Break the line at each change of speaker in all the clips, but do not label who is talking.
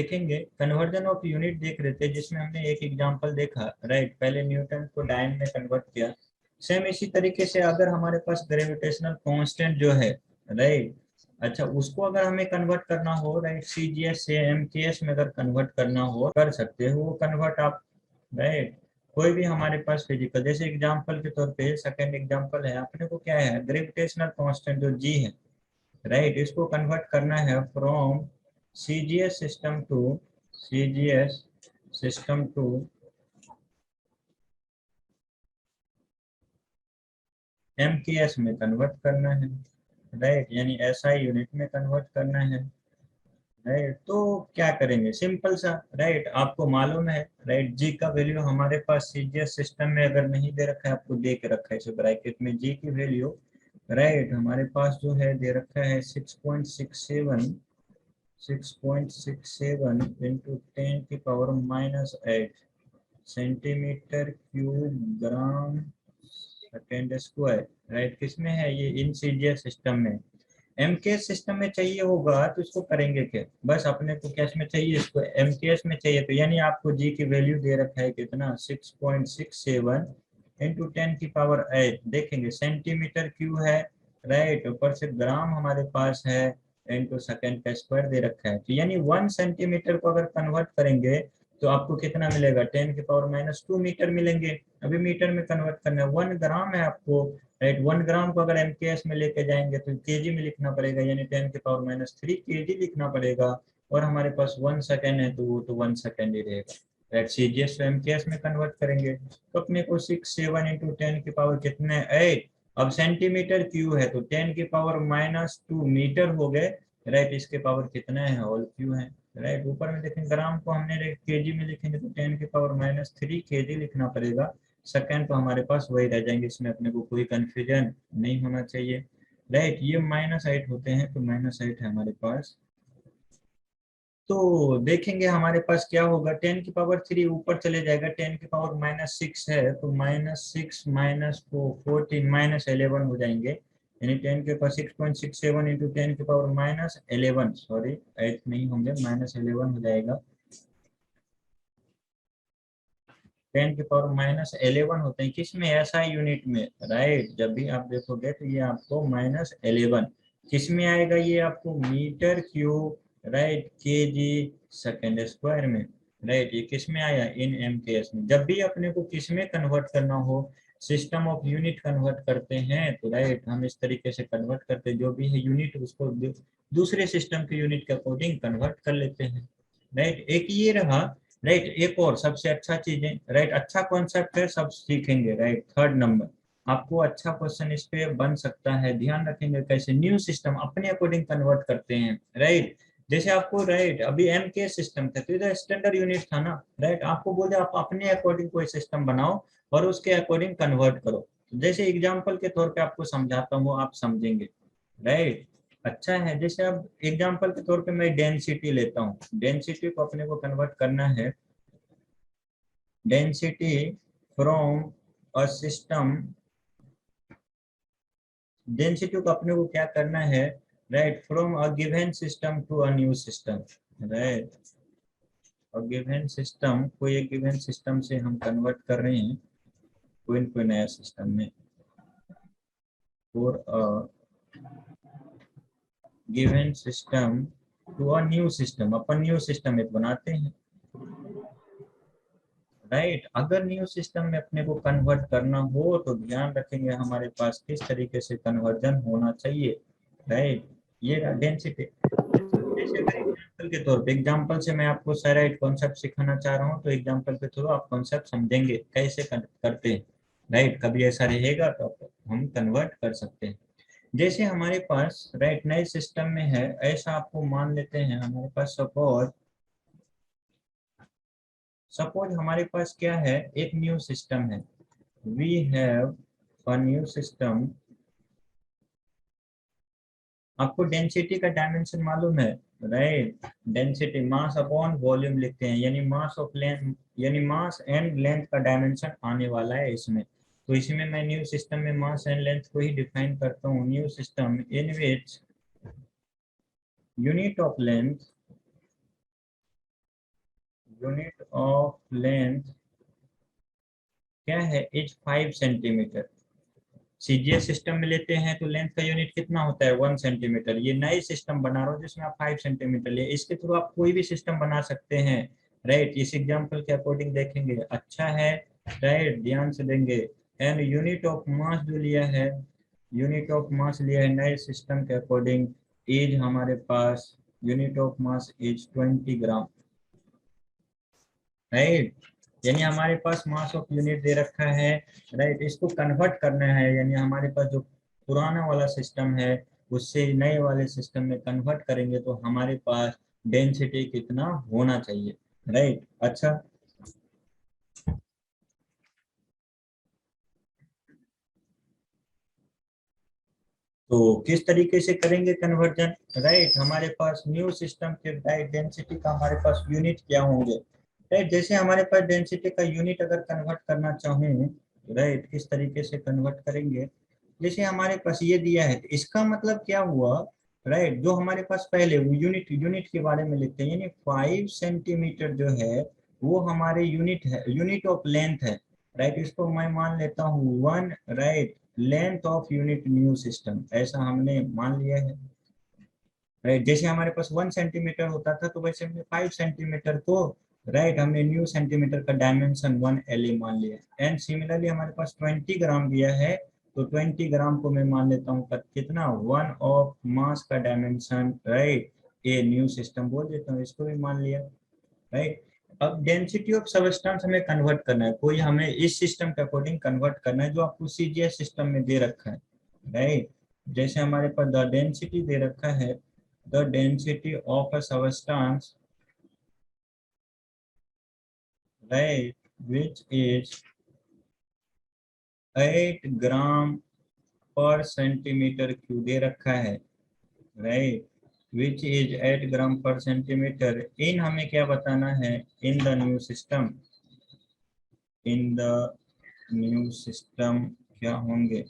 देखेंगे conversion of unit देख रहे थे, जिसमें हमने एक एग्जांपल देखा, राइट। पहले न्यूटन को डायन में कन्वर्ट किया। सेम इसी तरीके से अगर हमारे पास ग्रेविटेशनल कांस्टेंट जो है, राइट, अच्छा, उसको अगर हमें कन्वर्ट करना हो, राइट, सीजीएस से एमकेएस में अगर कन्वर्ट करना हो, कर सकते हो वो कन्वर्ट आप, राइट। कोई भी हमारे पास फिजिकल, जैसे एग्जांपल के तौर पे सेकंड एग्जांपल है, अपने को क्या है, ग्रेविटेशनल कांस्टेंट जो जी है, राइट, इसको कन्वर्ट करना है from CGS system to CGS system to MKS में कन्वर्ट करना है, राइट, यानी एसआई यूनिट में कन्वर्ट करना है, राइट। तो क्या करेंगे, सिंपल सा, राइट, आपको मालूम है, राइट, जी का वैल्यू हमारे पास सीजीएस सिस्टम में अगर नहीं दे रखा है, आपको दे के रखा है इस ब्रैकेट में, जी की वैल्यू, राइट, हमारे पास जो है दे रखा है 6.67 into 10⁻⁻8 centimetre cube gram second square, right. किसमें है ये, इनसीजियस सिस्टम में। एमकेएस सिस्टम में चाहिए होगा तो इसको करेंगे क्या, बस अपने को कैश में चाहिए, इसको एमकेएस में चाहिए, तो यानी आपको जी की वैल्यू दे रखा है कितना, 6.67 इंटू 10⁻8, देखेंगे सेंटीमीटर क्यू है, राइट, ऊपर से ग्राम हमारे पास है, इंटू सेकेंड का स्क्वायर दे रखा है, तो यानी 1 सेंटीमीटर को अगर कन्वर्ट करेंगे तो आपको कितना मिलेगा, 10⁻⁻2 मीटर मिलेंगे। अभी मीटर में कन्वर्ट करना है, 1 ग्राम है आपको, राइट। 1 ग्राम को अगर एमकेएस में लेके जाएंगे तो केजी में लिखना पड़ेगा, यानी 10⁻³ केजी लिखना पड़ेगा, और हमारे पास 1 सेकेंड है तो वो तो 1 सेकेंड ही रहेगा, राइट। सीजीएस टू एमकेएस में कन्वर्ट करेंगे तो अपने को 6 7 इंटू 10 कितने 8, अब सेंटीमीटर क्यू है तो 10⁻⁻2 मीटर हो गए, राइट। इसके पावर कितना है, होल क्यू है, राइट। ऊपर में देखें ग्राम को हमने केजी में लिखेंगे तो 10⁻³ केजी लिखना पड़ेगा, सेकंड तो हमारे पास वही रह जाएंगे, इसमें अपने को कोई कंफ्यूजन नहीं होना चाहिए, राइट। ये -8 होते हैं तो -8 है हमारे पास। तो देखेंगे हमारे पास क्या होगा, 10⁻³ ऊपर चले जाएगा, 10⁻⁻6 है तो -6 -14 -11 हो जाएंगे, यानी 10⁻6.67 इंटू 10⁻11, सॉरी 8 नहीं होंगे, -11 हो जाएगा, 10⁻11 होते हैं किसमें, एसआई यूनिट में, राइट। जब भी आप देखोगे तो ये आपको -11 किसमें आएगा, ये आपको metre cube, right, KG second square में, राइट। ये किसमें आया, इन एमकेएस में। जब भी अपने को किसमें कन्वर्ट करना हो, सिस्टम ऑफ यूनिट कन्वर्ट करते हैं तो, राइट, हम इस तरीके से कन्वर्ट करते हैं, जो भी है यूनिट उसको दूसरे सिस्टम के यूनिट के अकॉर्डिंग कन्वर्ट कर लेते हैं, राइट। एक ये रहा, राइट। एक और सबसे अच्छा चीज है, राइट, अच्छा कॉन्सेप्ट है, सब सीखेंगे, राइट। थर्ड नंबर आपको अच्छा क्वेश्चन इस पे बन सकता है, ध्यान रखेंगे कैसे न्यू सिस्टम अपने अकॉर्डिंग कन्वर्ट करते हैं, राइट। जैसे आपको, राइट, अभी एम के सिस्टम था तो इधर स्टैंडर्ड यूनिट था ना, राइट। आपको बोले आप अपने अकॉर्डिंग कोई सिस्टम बनाओ और उसके अकॉर्डिंग कन्वर्ट करो, जैसे एग्जाम्पल के तौर पे आपको समझाता हूँ, आप समझेंगे, राइट। अच्छा है, जैसे अब एग्जाम्पल के तौर पे मैं डेंसिटी लेता हूँ, डेंसिटी को अपने को कन्वर्ट करना है, density from a system, density को अपने को क्या करना है, right, from a given system to a new system, right. A given system, कोई एक गिवन सिस्टम से हम कन्वर्ट कर रहे हैं कोई नया सिस्टम में, for a given system to a new system, अपन न्यू सिस्टम एक बनाते हैं, राइट। अगर न्यू सिस्टम में अपने को कन्वर्ट करना हो तो ध्यान रखेंगे हमारे पास किस तरीके से कन्वर्जन होना चाहिए, राइट। ये डेंसिटी, जैसे अगर एग्जाम्पल के तौर पे, एग्जाम्पल से मैं आपको सारा एक कॉन्सेप्ट सिखाना चाह रहा हूँ तो एग्जाम्पल के थ्रू आप कॉन्सेप्ट समझेंगे कैसे करते हैं, राइट। कभी ऐसा रहेगा तो हम कन्वर्ट कर सकते हैं। जैसे हमारे पास, राइट, नए सिस्टम में है, ऐसा आपको मान लेते हैं हमारे पास, सपोज सपोज हमारे पास क्या है, एक न्यू सिस्टम है, we have a new system. आपको डेंसिटी का डायमेंशन मालूम है, right. Density mass upon volume लिखते हैं, यानी मास ऑफ लेंथ, यानी मास एंड लेंथ का डायमेंशन आने वाला है इसमें, तो इसमें मैं न्यू सिस्टम में मास एंड लेंथ को ही डिफाइन करता हूँ, new system in which unit of length unit of length क्या है, इज 5 सेंटीमीटर। सीजीएस सिस्टम में लेते हैं तो लेंथ का यूनिट कितना होता है, 1 सेंटीमीटर। ये नए सिस्टम बना रहा हूँ जिसमें आप 5 सेंटीमीटर ले, इसके थ्रू आप कोई भी सिस्टम बना सकते हैं, राइट। इस एग्जांपल के अकॉर्डिंग देखेंगे, अच्छा है, राइट, ध्यान से देंगे। एंड यूनिट ऑफ मास जो लिया है, यूनिट ऑफ मास लिया है नए सिस्टम के अकॉर्डिंग, इज हमारे पास unit of mass is 20 gram, right. यानी हमारे पास मास ऑफ यूनिट दे रखा है, राइट। इसको कन्वर्ट करना है, यानी हमारे पास जो पुराना वाला सिस्टम है उससे नए वाले सिस्टम में कन्वर्ट करेंगे तो हमारे पास डेंसिटी कितना होना चाहिए, राइट। अच्छा, तो किस तरीके से करेंगे कन्वर्जन, राइट। हमारे पास न्यू सिस्टम के राइट डेंसिटी का हमारे पास यूनिट क्या होंगे, राइट। जैसे हमारे पास डेंसिटी का यूनिट अगर कन्वर्ट करना चाहूँ, राइट, किस तरीके से कन्वर्ट करेंगे। जैसे हमारे पास ये दिया है तो इसका मतलब क्या हुआ, राइट। जो हमारे पास पहले वो यूनिट यूनिट के बारे में लिखते हैं, यानी 5 सेंटीमीटर जो है वो हमारे यूनिट है, यूनिट ऑफ लेंथ है, राइट। इसको मैं मान लेता हूँ 1, right, length of unit new system, ऐसा हमने मान लिया है, राइट। जैसे हमारे पास 1 सेंटीमीटर होता था तो वैसे हमने 5 सेंटीमीटर को, राइट, हमने न्यू सेंटीमीटर का डायमेंशन 1 एल मान लिया। एंड सिमिलरली हमारे पास 20 ग्राम दिया है तो 20 ग्राम को मैं मान लेता हूँ कितना, 1 ऑफ मास का dimension, right, a new system बोल देता हूँ, इसको भी मान लिया, राइट। अब डेंसिटी ऑफ सबस्टेंस हमें कन्वर्ट करना है, कोई हमें इस सिस्टम के अकॉर्डिंग कन्वर्ट करना है जो आपको सीजीएस सिस्टम में दे रखा है, राइट। जैसे हमारे पास द डेंसिटी दे रखा है, the density of a substance, right, which is 8 ग्राम पर सेंटीमीटर क्यूब दे रखा है, राइट, विच इज 8 ग्राम पर सेंटीमीटर इन, हमें क्या बताना है, in the new system, in the new system क्या होंगे,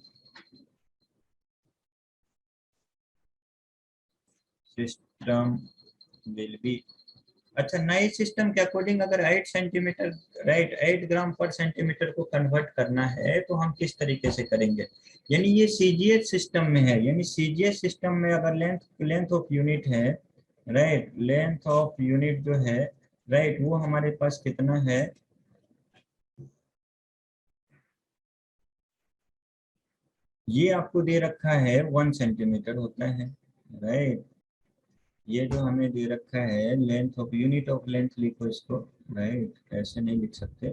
सिस्टम विल बी, अच्छा, नए सिस्टम के अकॉर्डिंग अगर 8 सेंटीमीटर, राइट, 8 ग्राम पर सेंटीमीटर को कन्वर्ट करना है तो हम किस तरीके से करेंगे, यानी ये सीजीएस सिस्टम में है, यानी सीजीएस सिस्टम में अगर लेंथ लेंथ ऑफ यूनिट है, राइट, लेंथ ऑफ यूनिट जो है, राइट, वो हमारे पास कितना है, ये आपको दे रखा है 1 सेंटीमीटर होता है, राइट। ये जो हमें दे रखा है length of unit of length लिखो इसको, राइट, ऐसे नहीं लिख सकते।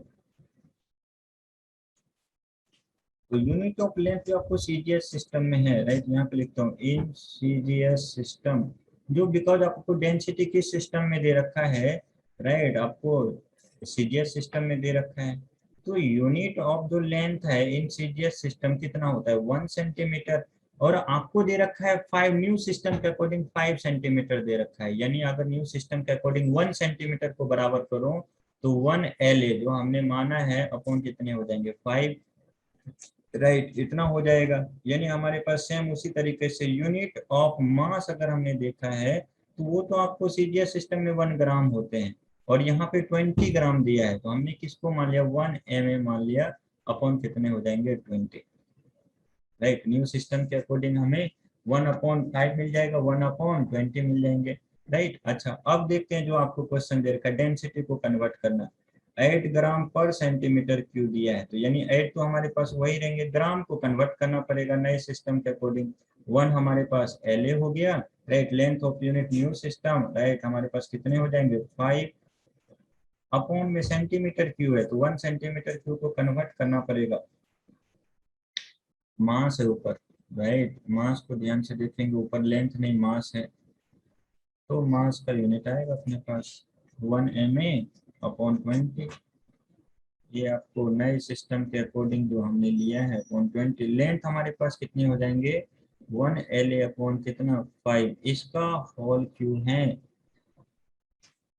तो यूनिट ऑफ लेंथ जो आपको सीजीएस सिस्टम में है, राइट, यहाँ पे लिखता हूँ इन सीजीएस सिस्टम, जो बिकॉज आपको डेंसिटी किस सिस्टम में दे रखा है, राइट, आपको सीजीएस सिस्टम में दे रखा है, तो यूनिट ऑफ जो लेंथ है इन सीजीएस सिस्टम कितना होता है, 1 सेंटीमीटर। और आपको दे रखा है 5, न्यू सिस्टम के अकॉर्डिंग 5 सेंटीमीटर दे रखा है, यानी अगर न्यू सिस्टम के अकॉर्डिंग 1 सेंटीमीटर को बराबर करो तो 1 एल ए जो हमने माना है अपॉन कितने हो जाएंगे, 5, राइट, इतना हो जाएगा। यानी हमारे पास सेम उसी तरीके से यूनिट ऑफ मास अगर हमने देखा है तो वो तो आपको सीजीएस सिस्टम में 1 ग्राम होते हैं, और यहाँ पे 20 ग्राम दिया है तो हमने किसको मान लिया, 1 एम ए मान लिया, अपॉन कितने हो जाएंगे, 20, राइट। न्यू सिस्टम के अकॉर्डिंग हमें 1/5 मिल जाएगा, 1/20 मिल जाएंगे, राइट। अच्छा, अब देखते हैं जो आपको क्वेश्चन दे रखा है, डेंसिटी को कन्वर्ट करना, 8 ग्राम पर सेंटीमीटर क्यूब दिया है तो यानी 8 तो हमारे पास वही रहेंगे, ग्राम को कन्वर्ट करना पड़ेगा नए सिस्टम के अकॉर्डिंग, 1 हमारे पास एल ए हो गया, right, length of unit new system, right, हमारे पास कितने हो जाएंगे, 5, अपॉन में सेंटीमीटर क्यूब है तो 1 सेंटीमीटर क्यूब को कन्वर्ट करना पड़ेगा, मास है ऊपर, राइट, मास को ध्यान से देखेंगे, ऊपर लेंथ नहीं मास है, तो मास का यूनिट आएगा अपने पास 1 एम ए अपॉन 20। ये आपको नए सिस्टम के अकॉर्डिंग जो हमने लिया है अपॉन 20, लेंथ हमारे पास कितने हो जाएंगे, 1 एल ए अपॉन कितना, 5, इसका होल क्यूब है,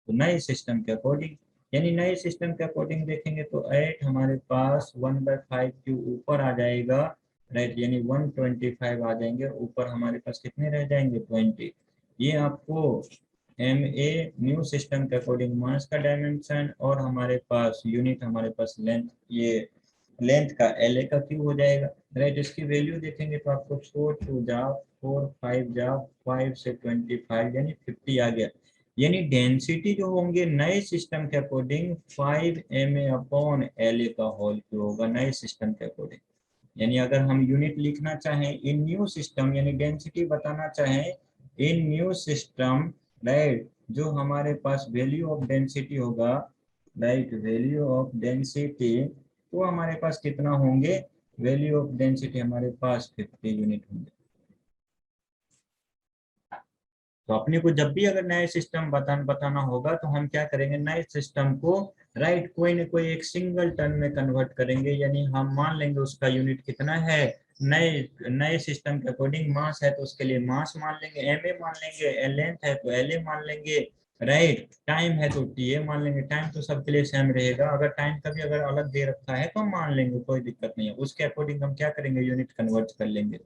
तो नए सिस्टम के अकॉर्डिंग, यानी नए सिस्टम के अकॉर्डिंग देखेंगे तो 8 हमारे पास 1/5 क्यूब ऊपर आ जाएगा, राइट, यानी 125 आ जाएंगे, ऊपर हमारे पास कितने रह जाएंगे, 20। ये आपको एम ए न्यू सिस्टम के अकॉर्डिंग मास का डायमेंशन, और हमारे पास यूनिट हमारे पास लेंथ, ये लेंथ का एल ए का क्यू हो जाएगा। राइट, इसकी वैल्यू देखेंगे तो आपको 4 2 जा 4 5 जा 5 से 25 यानी 50 आ गया। यानी डेंसिटी जो होंगे नए सिस्टम के अकॉर्डिंग 5 ma/LA का होल क्यू होगा नए सिस्टम के अकॉर्डिंग। यानी अगर हम यूनिट लिखना चाहें इन न्यू सिस्टम, यानी डेंसिटी बताना चाहें इन न्यू सिस्टम, राइट, जो हमारे पास वैल्यू ऑफ डेंसिटी होगा, राइट, वैल्यू ऑफ डेंसिटी, तो हमारे पास कितना होंगे, वैल्यू ऑफ डेंसिटी हमारे पास 50 यूनिट होंगे। तो अपने को जब भी अगर नए सिस्टम बताना होगा तो हम क्या करेंगे, नए सिस्टम को, राइट, कोई ना कोई एक सिंगल टर्म में कन्वर्ट करेंगे। यानी हम मान लेंगे उसका यूनिट कितना है, नए नए सिस्टम के अकॉर्डिंग मास है तो उसके लिए मास मान लेंगे, एम ए मान लेंगे, लेंथ है तो एल ए मान लेंगे, राइट, टाइम है तो टी ए मान लेंगे। टाइम तो सबके लिए सेम रहेगा, अगर टाइम कभी अगर अलग दे रखा है तो हम मान लेंगे, कोई दिक्कत नहीं है। उसके अकॉर्डिंग हम क्या करेंगे, यूनिट कन्वर्ट कर लेंगे।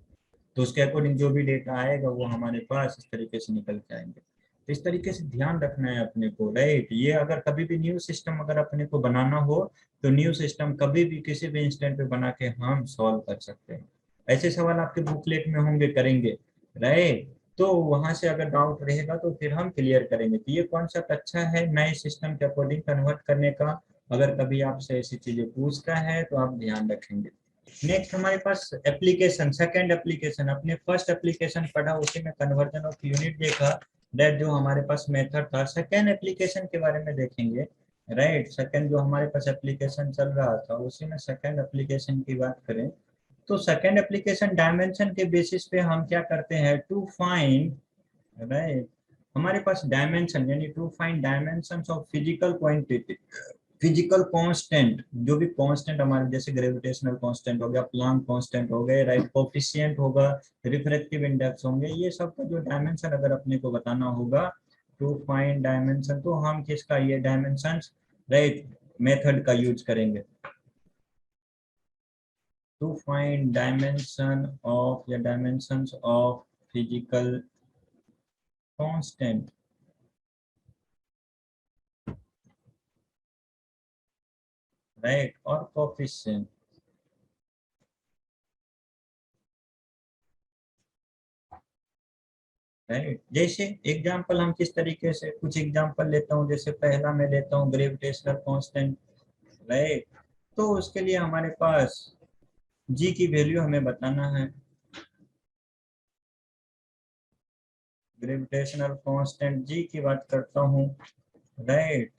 तो उसके अकॉर्डिंग जो भी डेटा आएगा वो हमारे पास इस तरीके से निकल के आएंगे। तो इस तरीके से ध्यान रखना है अपने को, राइट। ये अगर कभी भी न्यू सिस्टम अगर अपने को बनाना हो तो न्यू सिस्टम कभी भी किसी भी इंस्टेंट पे बना के हम सॉल्व कर सकते हैं। ऐसे सवाल आपके बुकलेट में होंगे, करेंगे, राइट। तो वहां से अगर डाउट रहेगा तो फिर हम क्लियर करेंगे। तो ये कॉन्सेप्ट अच्छा है नए सिस्टम के अकॉर्डिंग कन्वर्ट करने का। अगर कभी आपसे ऐसी चीजें पूछता है तो आप ध्यान रखेंगे। नेक्स्ट हमारे पास एप्लीकेशन, सेकंड एप्लीकेशन, अपने फर्स्ट एप्लीकेशन पढ़ा उसी में कन्वर्जन ऑफ यूनिट देखा, दैट जो हमारे पास मेथड था। सेकंड एप्लीकेशन के बारे में देखेंगे, राइट। सेकंड जो हमारे पास एप्लीकेशन चल रहा था उसी में सेकंड एप्लीकेशन की बात करें तो सेकंड एप्लीकेशन डायमेंशन के बेसिस पे हम क्या करते हैं, टू फाइंड, राइट, हमारे पास डायमेंशन यानी to find dimension of physical quantity, physical constant, जो भी कांस्टेंट हमारे जैसे ग्रेविटेशनल कांस्टेंट हो गया, प्लांक कांस्टेंट हो गए, राइट, कोफिशिएंट होगा, रिफ्रैक्टिव इंडेक्स होंगे, ये सब का जो डायमेंशन अगर अपने को बताना होगा टू फाइंड डायमेंशन, तो हम किसका ये डायमेंशन, राइट, मेथड का यूज करेंगे। टू फाइंड डायमेंशन ऑफ या dimensions of physical constant, right, और कोफिशिएंट, राइट। जैसे एग्जांपल हम किस तरीके से, कुछ एग्जांपल लेता हूँ, जैसे पहला मैं लेता हूँ ग्रेविटेशनल कांस्टेंट, राइट। तो उसके लिए हमारे पास जी की वैल्यू हमें बताना है, ग्रेविटेशनल कांस्टेंट जी की बात करता हूँ, राइट।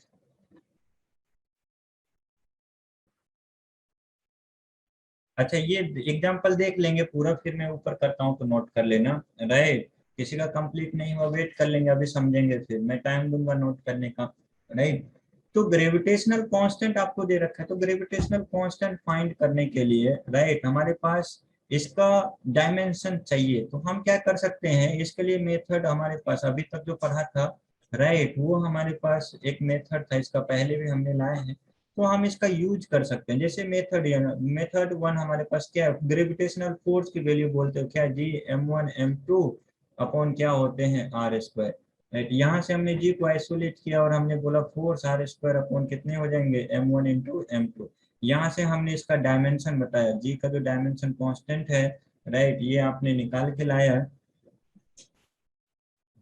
अच्छा, ये एग्जांपल देख लेंगे पूरा, फिर मैं ऊपर करता हूँ तो नोट कर लेना, राइट। किसी का कंप्लीट नहीं हुआ वेट कर लेंगे, अभी समझेंगे, फिर मैं टाइम दूंगा नोट करने का, राइट। तो ग्रेविटेशनल कांस्टेंट आपको दे रखा है, तो ग्रेविटेशनल कांस्टेंट फाइंड करने के लिए, राइट, हमारे पास इसका डायमेंशन चाहिए। तो हम क्या कर सकते हैं, इसके लिए मेथड हमारे पास अभी तक जो पढ़ा था, राइट, वो हमारे पास एक मेथड था, इसका पहले भी हमने लाए हैं, तो हम इसका यूज कर सकते हैं। जैसे मेथड, मेथड वन हमारे पास क्या है, ग्रेविटेशनल फोर्स की वैल्यू बोलते हो क्या, जी m1 m2 अपॉन क्या होते हैं आर स्क्वायर, राइट। यहाँ से हमने जी को आइसोलेट किया और हमने बोला फोर्स आर स्क्वायर अपॉन कितने हो जाएंगे, m1 × m2। यहाँ से हमने इसका डायमेंशन बताया, जी का जो डायमेंशन कांस्टेंट है, राइट, ये आपने निकाल के लाया,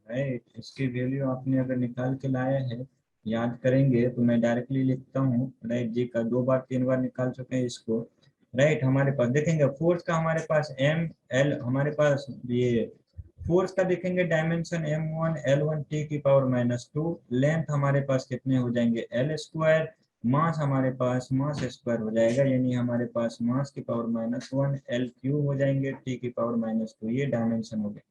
राइट। इसकी वैल्यू आपने अगर निकाल के लाया है, याद करेंगे तो मैं डायरेक्टली लिखता हूँ, राइट, जी का 2 बार 3 बार निकाल चुके हैं इसको, राइट। हमारे पास देखेंगे फोर्स का हमारे पास एम एल, हमारे पास ये फोर्स का देखेंगे dimension m1 L1 T⁻², length हमारे पास कितने हो जाएंगे L², मास हमारे पास मास स्क्वायर हो जाएगा, यानी हमारे पास मास की पावर -1 L³ हो जाएंगे T⁻², ये डायमेंशन हो गए।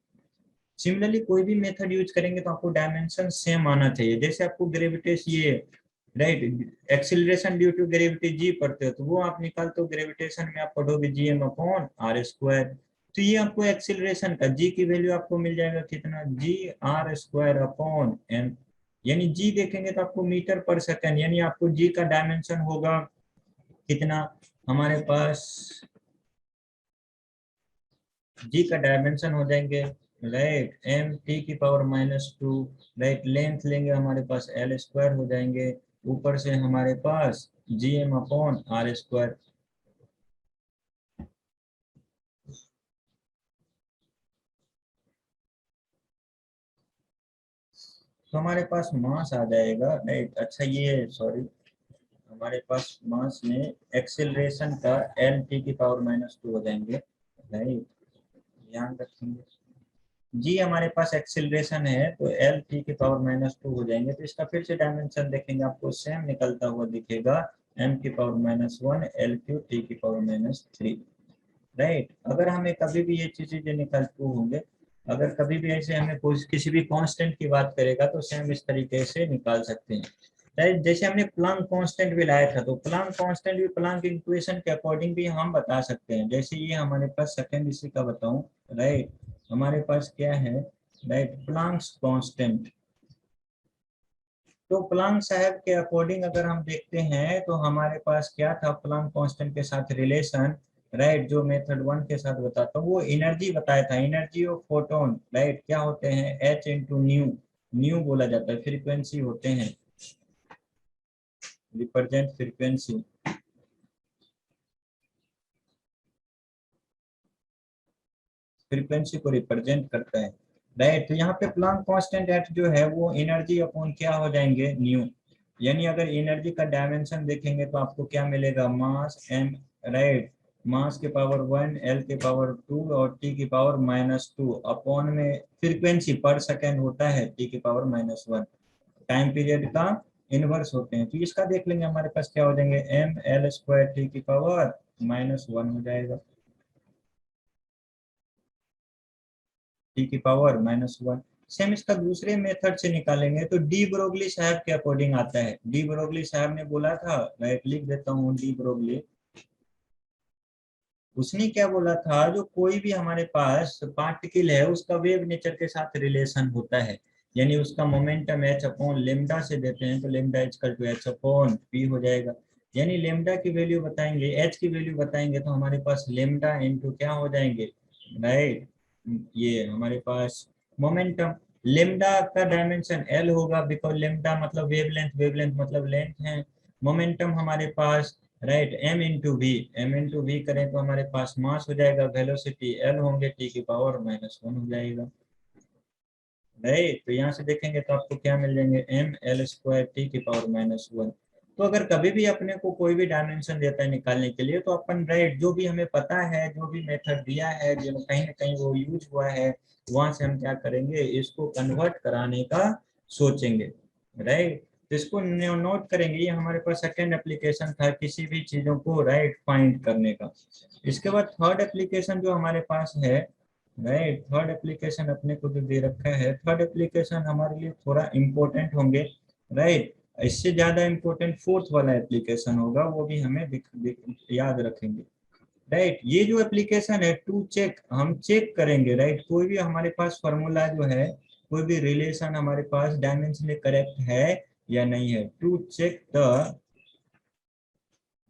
सिमिलरली कोई भी मेथड यूज करेंगे तो आपको डायमेंशन सेम आना चाहिए। जैसे आपको ग्रेविटेशन ये, right, acceleration due to gravity G पढ़ते हो तो वो आप निकालते हो, ग्रेविटेशन में आप पढ़ोगे gm/r²। तो ये आपको एक्सिलरेशन का जी की वैल्यू आपको मिल जाएगा कितना, gr²/m, यानी जी देखेंगे तो आपको मीटर पर सेकंड, यानी आपको जी का डायमेंशन होगा कितना, हमारे पास जी का डायमेंशन हो जाएंगे राइट, एम टी की पावर -2, राइट, लेंथ लेंगे हमारे पास एल स्क्वायर हो जाएंगे, ऊपर से हमारे पास G M upon R square. तो हमारे पास मास आ जाएगा, राइट, अच्छा ये सॉरी, हमारे पास मास में एक्सेलरेशन का एल टी की पावर -2 हो जाएंगे, राइट, ध्यान रखेंगे। जी हमारे पास एक्सेलरेशन है तो एल टी की पावर -2 हो जाएंगे, तो इसका फिर से डायमेंशन देखेंगे, आपको सेम निकलता हुआ दिखेगा, एम की पावर -1 एल क्यू टी की पावर -3, राइट। अगर हमें कभी भी ये चीजें निकल होंगे, अगर कभी भी ऐसे हमें कोई किसी भी कांस्टेंट की बात करेगा तो सेम इस तरीके से निकाल सकते हैं, राइट। जैसे हमने प्लांक कांस्टेंट भी लाया था, तो प्लांक कांस्टेंट भी प्लांक इक्वेशन के अकॉर्डिंग भी हम बता सकते हैं। जैसे ये हमारे पास सेकंड इसी का बताऊं, राइट, हमारे पास क्या है, राइट, प्लांक कांस्टेंट। तो प्लांक साहब के अकॉर्डिंग अगर हम देखते हैं तो हमारे पास क्या था प्लांक कांस्टेंट के साथ रिलेशन, राइट, जो मेथड 1 के साथ बताता हूँ, वो एनर्जी बताया था, एनर्जी ऑफ फोटोन, राइट, क्या होते हैं, एच इंटू न्यू, न्यू बोला जाता है, फ्रीक्वेंसी होते हैं, रिप्रेजेंट फ्रीक्वेंसी, फ्रीक्वेंसी को रिप्रेजेंट करता है, राइट। तो यहाँ पे प्लांक कांस्टेंट एट जो है वो एनर्जी अपॉन क्या हो जाएंगे, न्यू, यानी अगर एनर्जी का डायमेंशन देखेंगे तो आपको क्या मिलेगा, मास एम, राइट, मास के पावर 1 एल के पावर 2 और टी की पावर -2 अपॉन में फ्रीक्वेंसी पर सेकेंड होता है टी की पावर -1, टाइम पीरियड का इनवर्स होते हैं, तो इसका देख लेंगे, हमारे पास क्या हो जाएंगे, एम एल स्क्वायर टी की पावर -1 हो जाएगा, टी की पावर -1। सेम इसका दूसरे मेथड से निकालेंगे तो डी ब्रोगली साहब के अकॉर्डिंग आता है, डी ब्रोगली साहब ने बोला था, राइट, लिख देता हूँ, डी ब्रोगली, उसने क्या बोला था, जो कोई भी हमारे पास पार्टिकल है उसका वेव नेचर के साथ रिलेशन होता है, यानी उसका मोमेंटम एच अपॉन लेमडा से देते हैं, तो lambda equal to H upon P हो जाएगा, यानी लेमडा की वैल्यू बताएंगे, एच की वैल्यू बताएंगे, तो हमारे पास लेमडा इंटू क्या हो जाएंगे, राइट, ये हमारे पास मोमेंटम, लेमडा का डायमेंशन एल होगा, बिकॉज लेमडा मतलब वेवलेंथ, वेवलेंथ मतलब लेंथ है, मोमेंटम हमारे पास, right, M into V, M into V करें तो हमारे पास मास हो जाएगा, वेलोसिटी एल होंगे, टी की पावर -1 हो जाएगा, राइट। तो यहाँ से देखेंगे तो आपको क्या मिल जाएंगे, एम एल स्क्वायर टी की पावर -1। तो अगर कभी भी अपने को कोई भी डायमेंशन देता है निकालने के लिए, तो अपन, राइट, जो भी हमें पता है, जो भी मेथड दिया है, जो कहीं ना कहीं वो यूज हुआ है, वहां से हम क्या करेंगे, इसको कन्वर्ट कराने का सोचेंगे, राइट। तो इसको नोट करेंगे, ये हमारे पास सेकेंड एप्लीकेशन था किसी भी चीजों को, राइट, फाइंड करने का। इसके बाद थर्ड एप्लीकेशन जो हमारे पास है, राइट, थर्ड एप्लीकेशन अपने को जो दे रखा है, थर्ड एप्लीकेशन हमारे लिए थोड़ा इम्पोर्टेंट होंगे, राइट, इससे ज्यादा इम्पोर्टेंट फोर्थ वाला एप्लीकेशन होगा, वो भी हमें याद रखेंगे, राइट। ये जो एप्लीकेशन है टू चेक, हम चेक करेंगे, राइट, कोई भी हमारे पास फॉर्मूला जो है, कोई भी रिलेशन हमारे पास डायमेंशनली करेक्ट है या नहीं है, to check the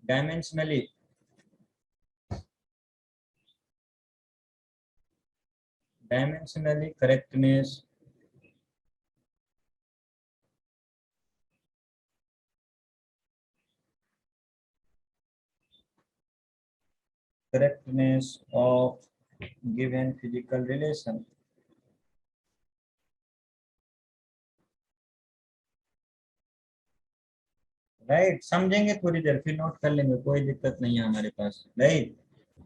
dimensionally, dimensionally correctness, correctness of given physical relation, right, समझेंगे थोड़ी देर फिर नोट कर लेंगे, कोई दिक्कत नहीं है हमारे पास, राइट।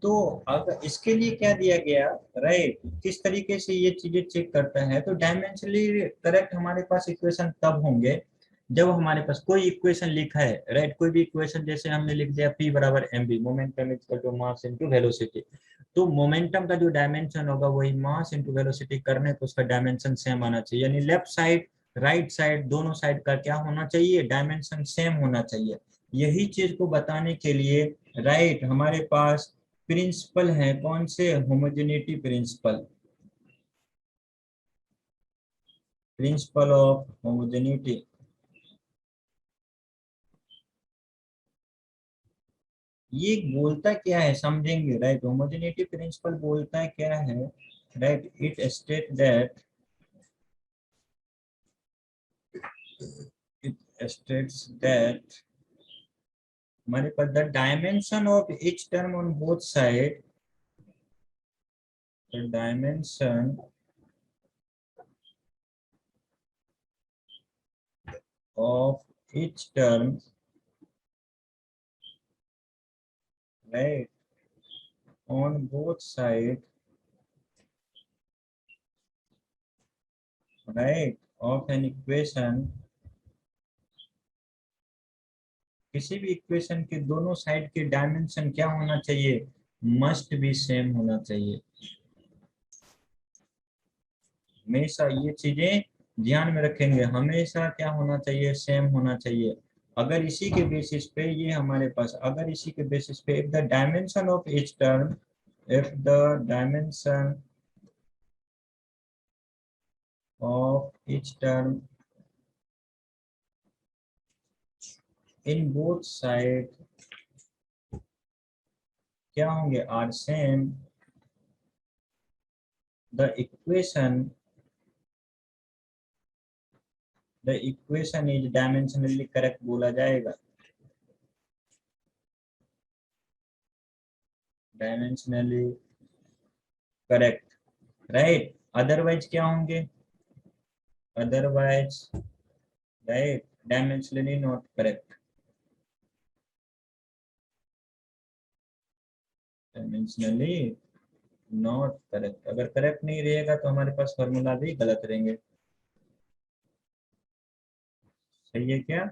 तो अगर इसके लिए क्या दिया गया, राइट, किस तरीके से ये चीजें चेक करता है, तो डायमेंशनली करेक्ट हमारे पास इक्वेशन तब होंगे जब हमारे पास कोई इक्वेशन लिखा है, राइट, कोई भी इक्वेशन, जैसे हमने लिख दिया P बराबर mv, momentum equal to mass into velocity, तो मोमेंटम का जो डायमेंशन होगा वही मास इनटू वेलोसिटी करने को उसका डायमेंशन सेम आना चाहिए, यानी लेफ्ट साइड राइट साइड दोनों साइड का क्या होना चाहिए, डायमेंशन सेम होना चाहिए। यही चीज को बताने के लिए, राइट, हमारे पास प्रिंसिपल है, कौन से, homogeneity principle, principle of homogeneity, ये बोलता क्या है समझेंगे, राइट, होमोजेनिटी प्रिंसिपल बोलता है क्या है, right? It states that हमारे पास the dimension of each term on both side, the dimension of each term, right, on both side, right, of an equation, किसी भी इक्वेशन के दोनों साइड के डायमेंशन क्या होना चाहिए, मस्ट बी सेम होना चाहिए। हमेशा ये चीजें ध्यान में रखेंगे, हमेशा क्या होना चाहिए, सेम होना चाहिए। अगर इसी के बेसिस पे ये हमारे पास, अगर इसी के बेसिस पे if the dimension of each term, if the dimension of each term in both side क्या होंगे, are same, the equation is dimensionally correct बोला जाएगा, डायमेंशनली करेक्ट, राइट। अदरवाइज क्या होंगे, otherwise, right, dimensionally not correct, dimensionally not correct. अगर correct नहीं रहेगा तो हमारे पास फॉर्मूला भी गलत रहेंगे, सही है क्या?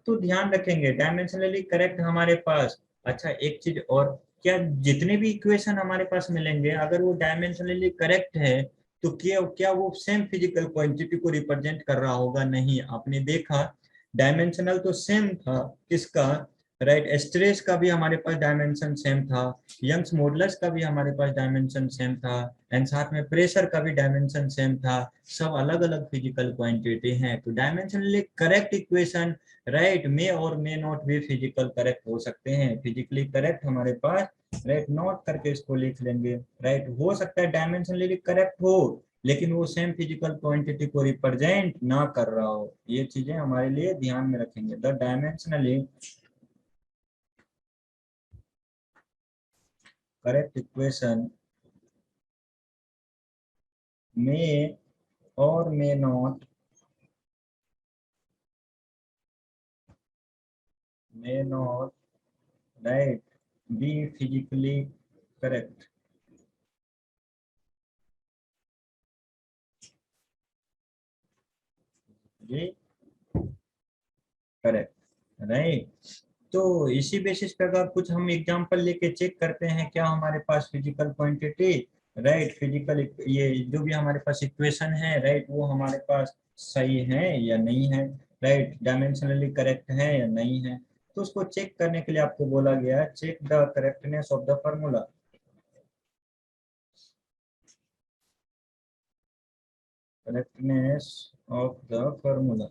तो ध्यान रखेंगे डायमेंशनली करेक्ट हमारे पास। अच्छा एक चीज और, क्या जितने भी इक्वेशन हमारे पास मिलेंगे अगर वो डायमेंशनली करेक्ट है तो क्या क्या वो सेम फिजिकल क्वांटिटी को रिप्रेजेंट कर रहा होगा? नहीं, आपने देखा डायमेंशनल तो सेम था किसका, राइट, स्ट्रेस का भी हमारे पास डायमेंशन सेम था, यंग्स मॉडुलस का भी हमारे पास डायमेंशन सेम था, एंड साथ में प्रेशर का भी डायमेंशन सेम था। सब अलग अलग फिजिकल क्वांटिटी हैं, तो डायमेंशनली करेक्ट इक्वेशन, राइट, मे और मे नॉट भी फिजिकल करेक्ट हो सकते हैं। फिजिकली करेक्ट हमारे पास, राइट, नोट करके इसको लिख लेंगे, राइट, हो सकता है डायमेंशनली करेक्ट हो लेकिन वो सेम फिजिकल क्वांटिटी को रिप्रेजेंट ना कर रहा हो। ये चीजें हमारे लिए ध्यान में रखेंगे। द डायमेंशनली करेक्ट इक्वेशन मे और may not, may not, right, be physically correct, ये करेक्ट, राइट। तो इसी बेसिस पे अगर कुछ हम एग्जांपल लेके चेक करते हैं क्या हमारे पास फिजिकल क्वांटिटी, राइट, फिजिकल ये जो भी हमारे पास इक्वेशन है, राइट, वो हमारे पास सही है या नहीं है, राइट, डायमेंशनली करेक्ट है या नहीं है। तो उसको चेक करने के लिए आपको बोला गया check the correctness of the formula, correctness of the formula.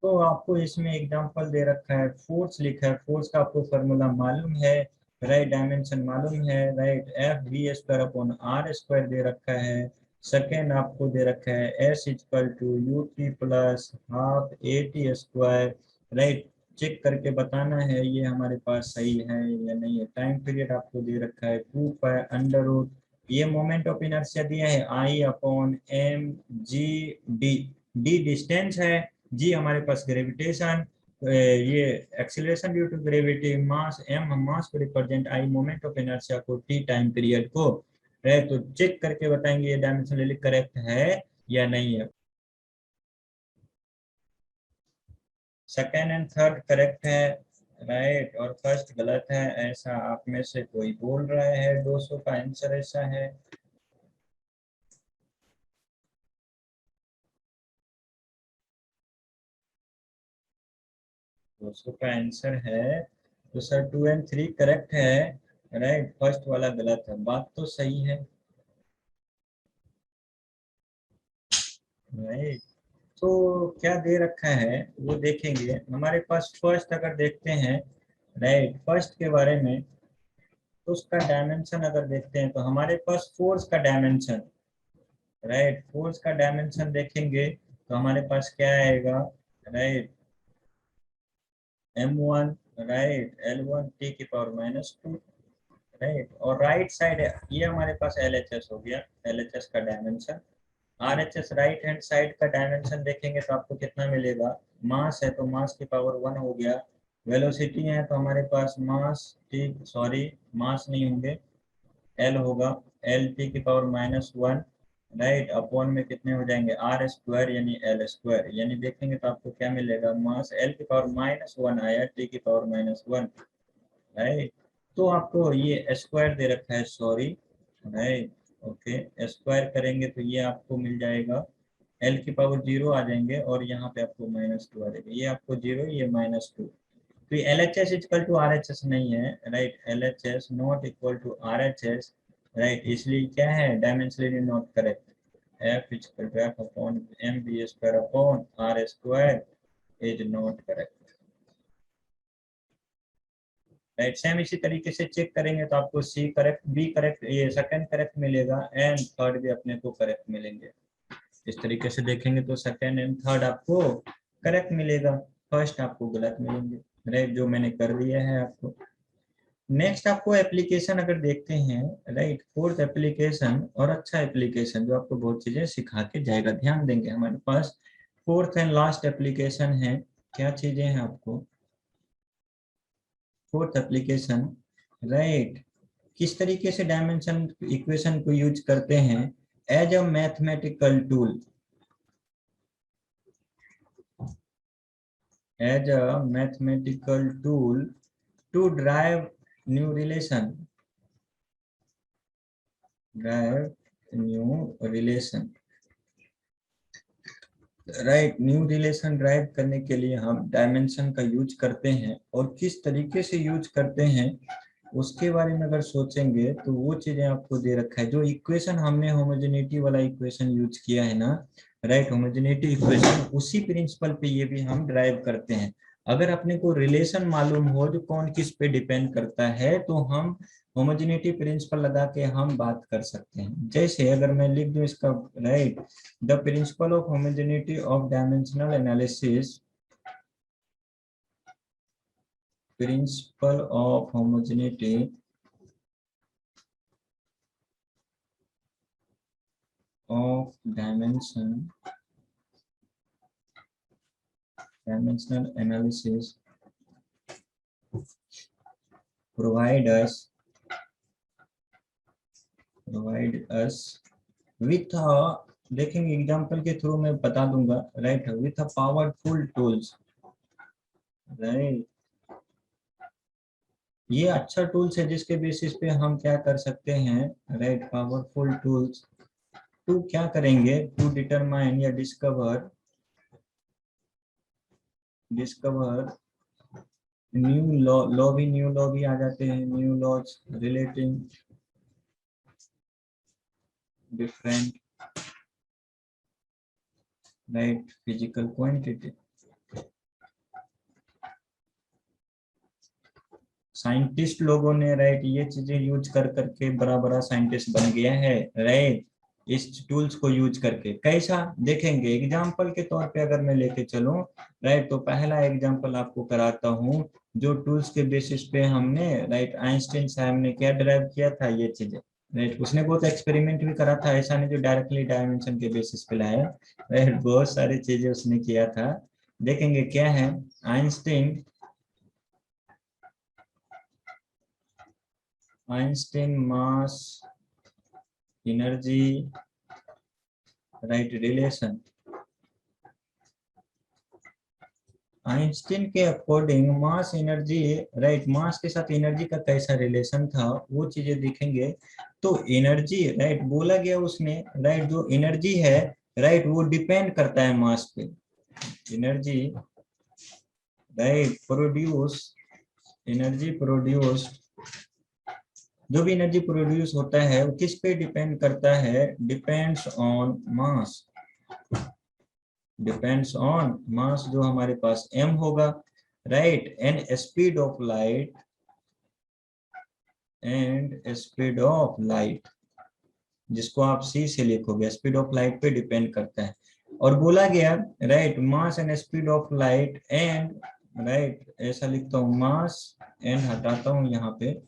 तो आपको इसमें एग्जांपल दे रखा है, फोर्स लिखा है, फोर्स का आपको फॉर्मूला मालूम है, राइट, डायमेंशन मालूम है, right, F V square upon R square दे रखा है। सेकेंड आपको दे रखा है S equal to U T plus half A T square, right. Check करके बताना है ये हमारे पास सही है या नहीं है। टाइम पीरियड आपको दे रखा है 2 पाई अंडर रूट, ये मोमेंट ऑफ इनर्शिया दिया है I upon M G D, D distance है, जी हमारे पास ग्रेविटेशन, ये acceleration due to gravity, mass M mass को represent, I moment of inertia को, टी टाइम पीरियड को, है। तो चेक करके बताएंगे ये डायमेंशनली करेक्ट है या नहीं है। सेकेंड एंड थर्ड करेक्ट है, राइट, और फर्स्ट गलत है, ऐसा आप में से कोई बोल रहा है। 200 का आंसर ऐसा है। 200 का आंसर है तो सर 2 और 3 करेक्ट है, राइट, फर्स्ट वाला गलत है। बात तो सही है, राइट। तो क्या दे रखा है वो देखेंगे हमारे पास। फर्स्ट अगर देखते हैं, राइट, फर्स्ट के बारे में, तो उसका डायमेंशन अगर देखते हैं तो हमारे पास फोर्स का डायमेंशन, राइट, फोर्स का डायमेंशन देखेंगे तो हमारे पास क्या आएगा, right, m1, right, L1 t की पावर -2, राइट, और राइट साइड ये हमारे पास LHS हो गया, LHS का dimension. RHS right hand side का डायमेंशन देखेंगे तो आपको कितना मिलेगा, मास है तो मास की पावर 1 हो गया, वेलोसिटी है तो हमारे पास मास टी, सॉरी मास नहीं होंगे, L होगा, LT की पावर -1, राइट, अपॉन में कितने हो जाएंगे R² यानी L², यानी देखेंगे तो आपको क्या मिलेगा, मास L की पावर -1 आया, T की पावर -1, राइट। तो आपको ये स्क्वायर दे रखा है, सॉरी, राइट, ओके, स्क्वायर करेंगे तो ये आपको मिल जाएगा, L की पावर 0 आ जाएंगे और यहाँ पे आपको -2 आ जाएगा, ये आपको 0, ये -2। तो ये LHS इक्वल टू RHS नहीं है, right, LHS not equal to RHS, right, इसलिए क्या है, dimensionally not correct, F equal to F upon mv² upon R² is not correct, right. Same इसी तरीके से चेक करेंगे तो आपको सी करेक्ट, बी करेक्ट, ये सेकंड करेक्ट मिलेगा एंड थर्ड भी अपने को करेक्ट मिलेंगे। इस तरीके से देखेंगे तो सेकंड एंड थर्ड आपको करेक्ट मिलेगा, फर्स्ट आपको गलत मिलेंगे, राइट, जो मैंने कर दिया है आपको। नेक्स्ट आपको एप्लीकेशन अगर देखते हैं, राइट, फोर्थ एप्लीकेशन और अच्छा एप्लीकेशन जो आपको बहुत चीजें सिखा के जाएगा, ध्यान देंगे। हमारे पास फोर्थ एंड लास्ट एप्लीकेशन है, क्या चीजें हैं आपको, फोर्थ एप्लीकेशन, राइट, किस तरीके से डायमेंशन इक्वेशन को यूज करते हैं, as a mathematical tool, as a mathematical tool to drive new relation, drive new relation, right, new relation drive करने के लिए हम डायमेंशन का यूज करते हैं, और किस तरीके से यूज करते हैं उसके बारे में अगर सोचेंगे तो वो चीजें आपको दे रखा है। जो इक्वेशन हमने होमोजेनिटी वाला इक्वेशन यूज किया है ना, राइट, होमोजेनिटी इक्वेशन, उसी प्रिंसिपल पे ये भी हम ड्राइव करते हैं। अगर अपने को रिलेशन मालूम हो जो कौन किस पे डिपेंड करता है तो हम होमोजेनिटी प्रिंसिपल लगा के हम बात कर सकते हैं। जैसे अगर मैं लिख दूं इसका, right, the principal of homogeneity of dimensional analysis, principle of homogeneity of dimensional analysis provide us with a, देखेंगे एग्जांपल के थ्रू मैं बता दूंगा, right, with a powerful tools, right, ये अच्छा टूल्स है जिसके बेसिस पे हम क्या कर सकते हैं, राइट, पावरफुल टूल्स टू क्या करेंगे, टू डिटरमाइन या डिस्कवर न्यू लॉ भी, न्यू लॉ भी आ जाते हैं, new laws relating different, right, physical quantity. Scientist लोगों ने, राइट, ये चीजें यूज कर करके बड़ा बड़ा साइंटिस्ट बन गया है, राइट, इस टूल्स को यूज करके। कैसा देखेंगे एग्जांपल के तौर पे अगर मैं लेके चलूं, राइट, तो पहला एग्जांपल आपको कराता हूं, जो टूल्स के बेसिस पे हमने, राइट, आइंस्टाइन साहब ने क्या ड्राइव किया था ये चीजें, राइट, उसने बहुत एक्सपेरिमेंट भी करा था, ऐसा नहीं जो डायरेक्टली डायमेंशन के बेसिस पे लाया, राइट, बहुत सारी चीजें उसने किया था। देखेंगे क्या है, Einstein mass energy, right, relation. Einstein के अकॉर्डिंग मास एनर्जी, राइट, मास के साथ एनर्जी का कैसा रिलेशन था वो चीजें देखेंगे। तो एनर्जी, राइट, बोला गया उसमें, राइट, जो एनर्जी है, राइट, वो डिपेंड करता है मास पे, एनर्जी, राइट, एनर्जी प्रोड्यूस, जो भी एनर्जी प्रोड्यूस होता है वो किस पे डिपेंड करता है, depends on mass, depends on मास, जो हमारे पास m होगा, right, and speed of light, and speed of light, जिसको आप सी से लिखोगे, स्पीड ऑफ लाइट पे डिपेंड करता है। और बोला गया right mass and speed of light and right, ऐसा लिखता हूँ मास एंड हटाता हूँ यहाँ पे,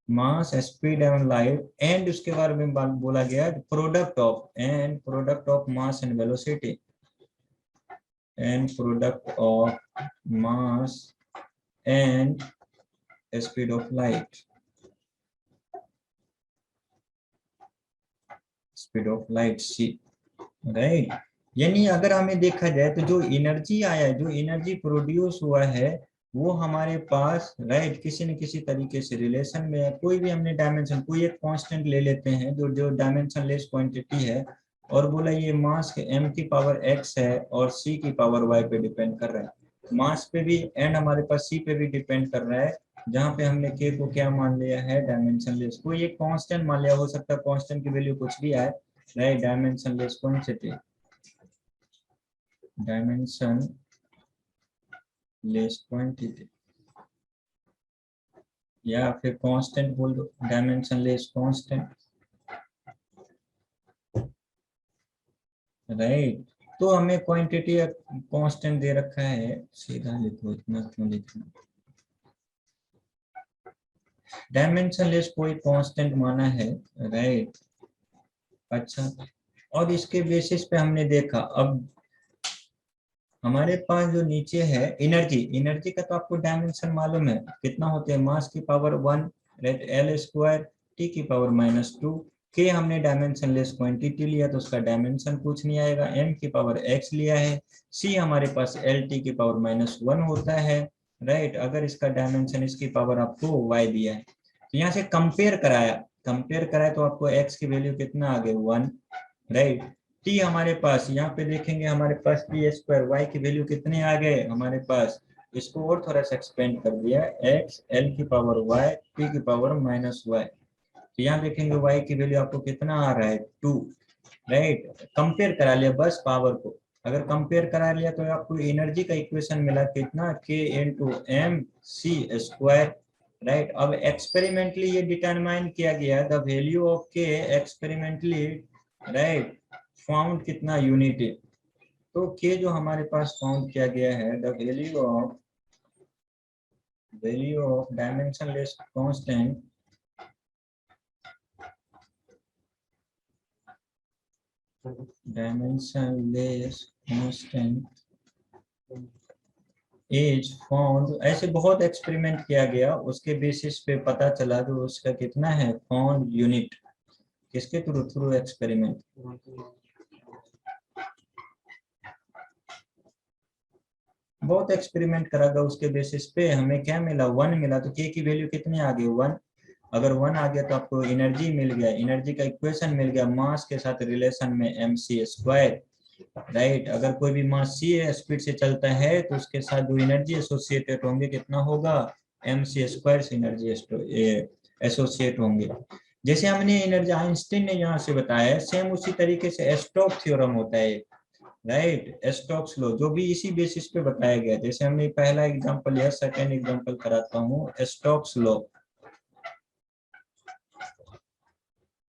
मास स्पीड एंड लाइट एंड उसके बारे में बोला गया product of and product of mass and velocity and product of mass and speed of light, speed of light C, right. यानी अगर हमें देखा जाए तो जो एनर्जी आया है, जो एनर्जी प्रोड्यूस हुआ है, वो हमारे पास राइट किसी न किसी तरीके से रिलेशन में है। कोई भी हमने डायमेंशन, कोई एक कांस्टेंट ले लेते हैं जो जो डायमेंशन लेस क्वांटिटी है, और बोला ये मास के m की पावर x है और c की पावर y पे डिपेंड कर रहा है। मास पे भी एंड हमारे पास c पे भी डिपेंड कर रहा है, जहाँ पे हमने k को क्या मान लिया है, डायमेंशन लेस। कोई एक कांस्टेंट मान लिया, हो सकता है कांस्टेंट की वैल्यू कुछ भी आए, right, dimension less quantity, dimension less quantity, या फिर कांस्टेंट बोल दो, डायमेंशन लेस कांस्टेंट, राइट। तो हमें क्वांटिटी कांस्टेंट दे रखा है, सीधा लिखो, इतना क्यों लिखना, डायमेंशन लेस कोई कांस्टेंट माना है, राइट। अच्छा, और इसके बेसिस पे हमने देखा, अब हमारे पास जो नीचे है एनर्जी, एनर्जी का तो आपको डायमेंशन मालूम है, कितना होते हैं, मास की power 1, right, L square T की पावर -2, के हमने डायमेंशन लेस क्वांटिटी लिया तो उसका डायमेंशन कुछ नहीं आएगा, एम की पावर एक्स लिया है, सी हमारे पास एल टी की पावर -1 होता है, राइट। अगर इसका डायमेंशन इसकी पावर आपको वाई दिया है, तो यहाँ से कंपेयर कराया, कंपेयर कराया तो आपको एक्स की वैल्यू कितना आ गई, 1, राइट। टी हमारे पास यहाँ पे देखेंगे, हमारे पास टी स्क्वायर, वाई की वैल्यू कितने आ गए हमारे पास, इसको और थोड़ा सा एक्सपेंड कर दिया, एक्स एल की पावर वाई टी की पावर -y, तो यहाँ देखेंगे y की वैल्यू आपको कितना आ रहा है, 2, राइट। कंपेयर करा लिया बस पावर को, अगर कंपेयर करा लिया तो आपको एनर्जी का इक्वेशन मिला कितना, k into M C square, right. अब एक्सपेरिमेंटली ये डिटरमाइन किया गया, the value of k experimentally, right, found कितना, यूनिटी। तो k जो हमारे पास फाउंड किया गया है, the value of dimensionless constant dimensionless constant is found, ऐसे बहुत एक्सपेरिमेंट किया गया, उसके बेसिस पे पता चला जो उसका कितना है, फाउंड यूनिट, किसके थ्रू, थ्रू एक्सपेरिमेंट, बहुत एक्सपेरिमेंट करा गया, उसके बेसिस पे हमें क्या मिला, 1 मिला। तो के की वैल्यू कितनी आ गई, 1, अगर 1 आ गया तो आपको एनर्जी मिल गया, एनर्जी का इक्वेशन मिल गया, मास के साथ रिलेशन में एम सी स्क्वायर, राइट। अगर कोई भी मास सी स्पीड से चलता है तो उसके साथ जो एनर्जी एसोसिएटेड होंगे कितना होगा, एम सी स्क्वायर से एनर्जी एसोसिएट होंगे। जैसे हमने एनर्जी आइंस्टीन ने यहाँ से बताया, सेम उसी तरीके से स्टोक्स थ्योरम होता है, राइट, स्टोक्स लॉ, जो भी इसी बेसिस पे बताया गया। जैसे हमने पहला एग्जांपल लिया, सेकंड एग्जांपल कराता हूँ, स्टोक्स लॉ,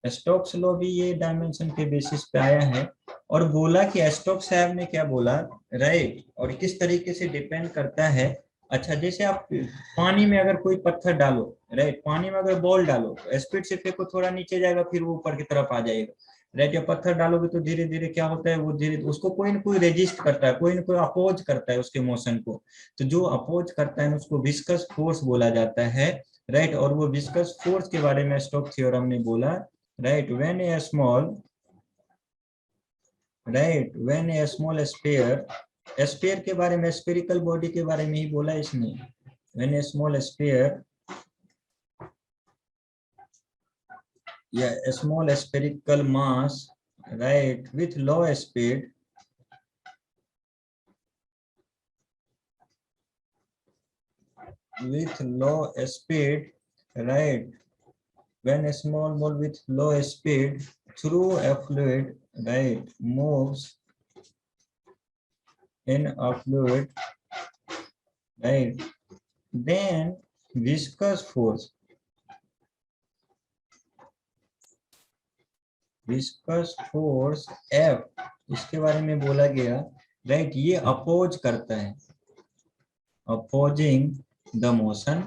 स्टोक्स लॉ भी ये डायमेंशन के बेसिस पे आया है, और बोला कि स्टोक्स साहब ने क्या बोला, राइट, और किस तरीके से डिपेंड करता है। अच्छा, जैसे आप पानी में अगर कोई पत्थर डालो, राइट, पानी में अगर बॉल डालो तो स्पीड से फेंको, थोड़ा नीचे जाएगा, फिर वो ऊपर की तरफ आ जाएगा, राइट। जब पत्थर डालोगे तो धीरे धीरे क्या होता है, वो धीरे उसको कोई ना कोई रेजिस्ट करता है, कोई ना कोई अपोज करता है उसके मोशन को, तो जो अपोज करता है उसको विस्कस फोर्स बोला जाता है, राइट। और वो विस्कस फोर्स के बारे में स्टोक्स थ्योरम ने बोला, right, when a small, right, when a small sphere, sphere के बारे में, spherical body के बारे में ही बोला इसने, when a small sphere या a small spherical mass, right, with low speed, right, when a small ball with low speed through a fluid, right, moves in a fluid, right, then viscous force, viscous force F, इसके बारे में बोला गया, right, ये oppose करता है, opposing the motion,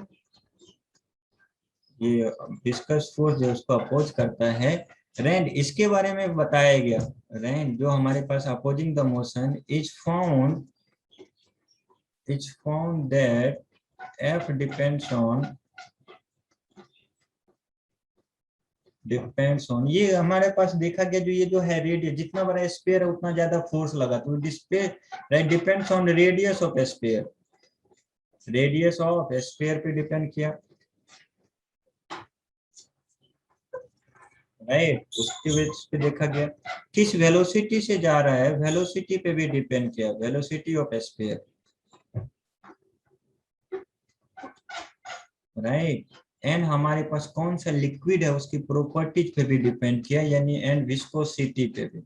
ये viscous force जो उसको अपोज करता है। रैंड, इसके बारे में बताया गया, रैंड जो हमारे पास opposing the motion is found that F depends on, ये हमारे पास देखा गया, जो ये जो है रेडियस, जितना बड़ा स्फीयर है उतना ज्यादा फोर्स लगा, तो right depends on radius of sphere, radius of sphere पे डिपेंड किया, राइट, उसके बेस पे देखा गया किस वेलोसिटी से जा रहा है, वेलोसिटी पे भी डिपेंड किया, velocity of sphere, right, and हमारे पास कौन सा लिक्विड है उसकी प्रॉपर्टीज पे भी डिपेंड किया, यानी एंड विस्कोसिटी पे भी,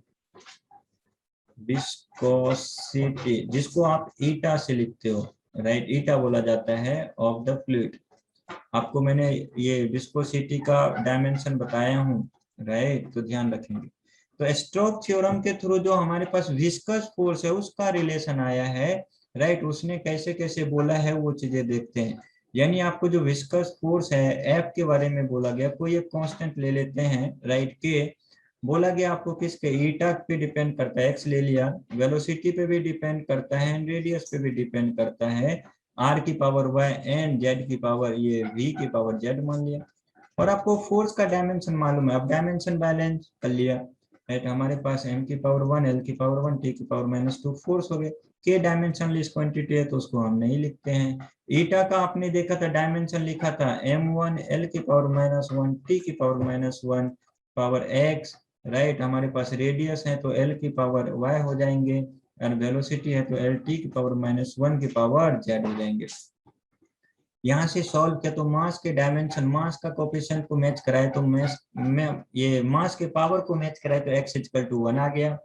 विस्कोसिटी जिसको आप ईटा से लिखते हो, राइट, ईटा बोला जाता है ऑफ द फ्लूइड। आपको मैंने ये विस्कोसिटी का डायमेंशन बताया हूँ, राइट, तो ध्यान रखेंगे। तो स्टोक्स थ्योरम के थ्रू जो हमारे पास विस्कस फोर्स है उसका रिलेशन आया है, राइट, उसने कैसे कैसे बोला है वो चीजें देखते हैं। यानी आपको जो विस्कस फोर्स है एफ के बारे में बोला गया, कोई एक कांस्टेंट ले लेते हैं, राइट, के बोला गया आपको किसके, ईटा पे डिपेंड करता है, एक्स ले लिया, वेलोसिटी पे भी डिपेंड करता है एंड रेडियस पे भी डिपेंड करता है, आर की पावर वाई एंड जेड की पावर ये वी की पावर जेड मान लिया, और आपको फोर्स का डायमेंशन मालूम है, अब डायमेंशन बैलेंस कर लिया, राइट, हमारे पास m की पावर 1, l की पावर 1, t की पावर -2 फोर्स हो गए, के डायमेंशनलेस क्वांटिटी है तो उसको हम नहीं लिखते हैं। ईटा का आपने देखा था डायमेंशन लिखा था m1 l की पावर -1 t की पावर -1 पावर x, राइट, हमारे पास रेडियस है तो l की पावर y हो जाएंगे, और वेलोसिटी है तो l t की पावर -1 की पावर z हो जाएंगे। यहाँ से सॉल्व किया तो मास के डायमेंशन, मास का कोफिशिएंट को मैच कराए तो ये मास के पावर को मैच कराए तो x इक्वल टू 1 आ गया,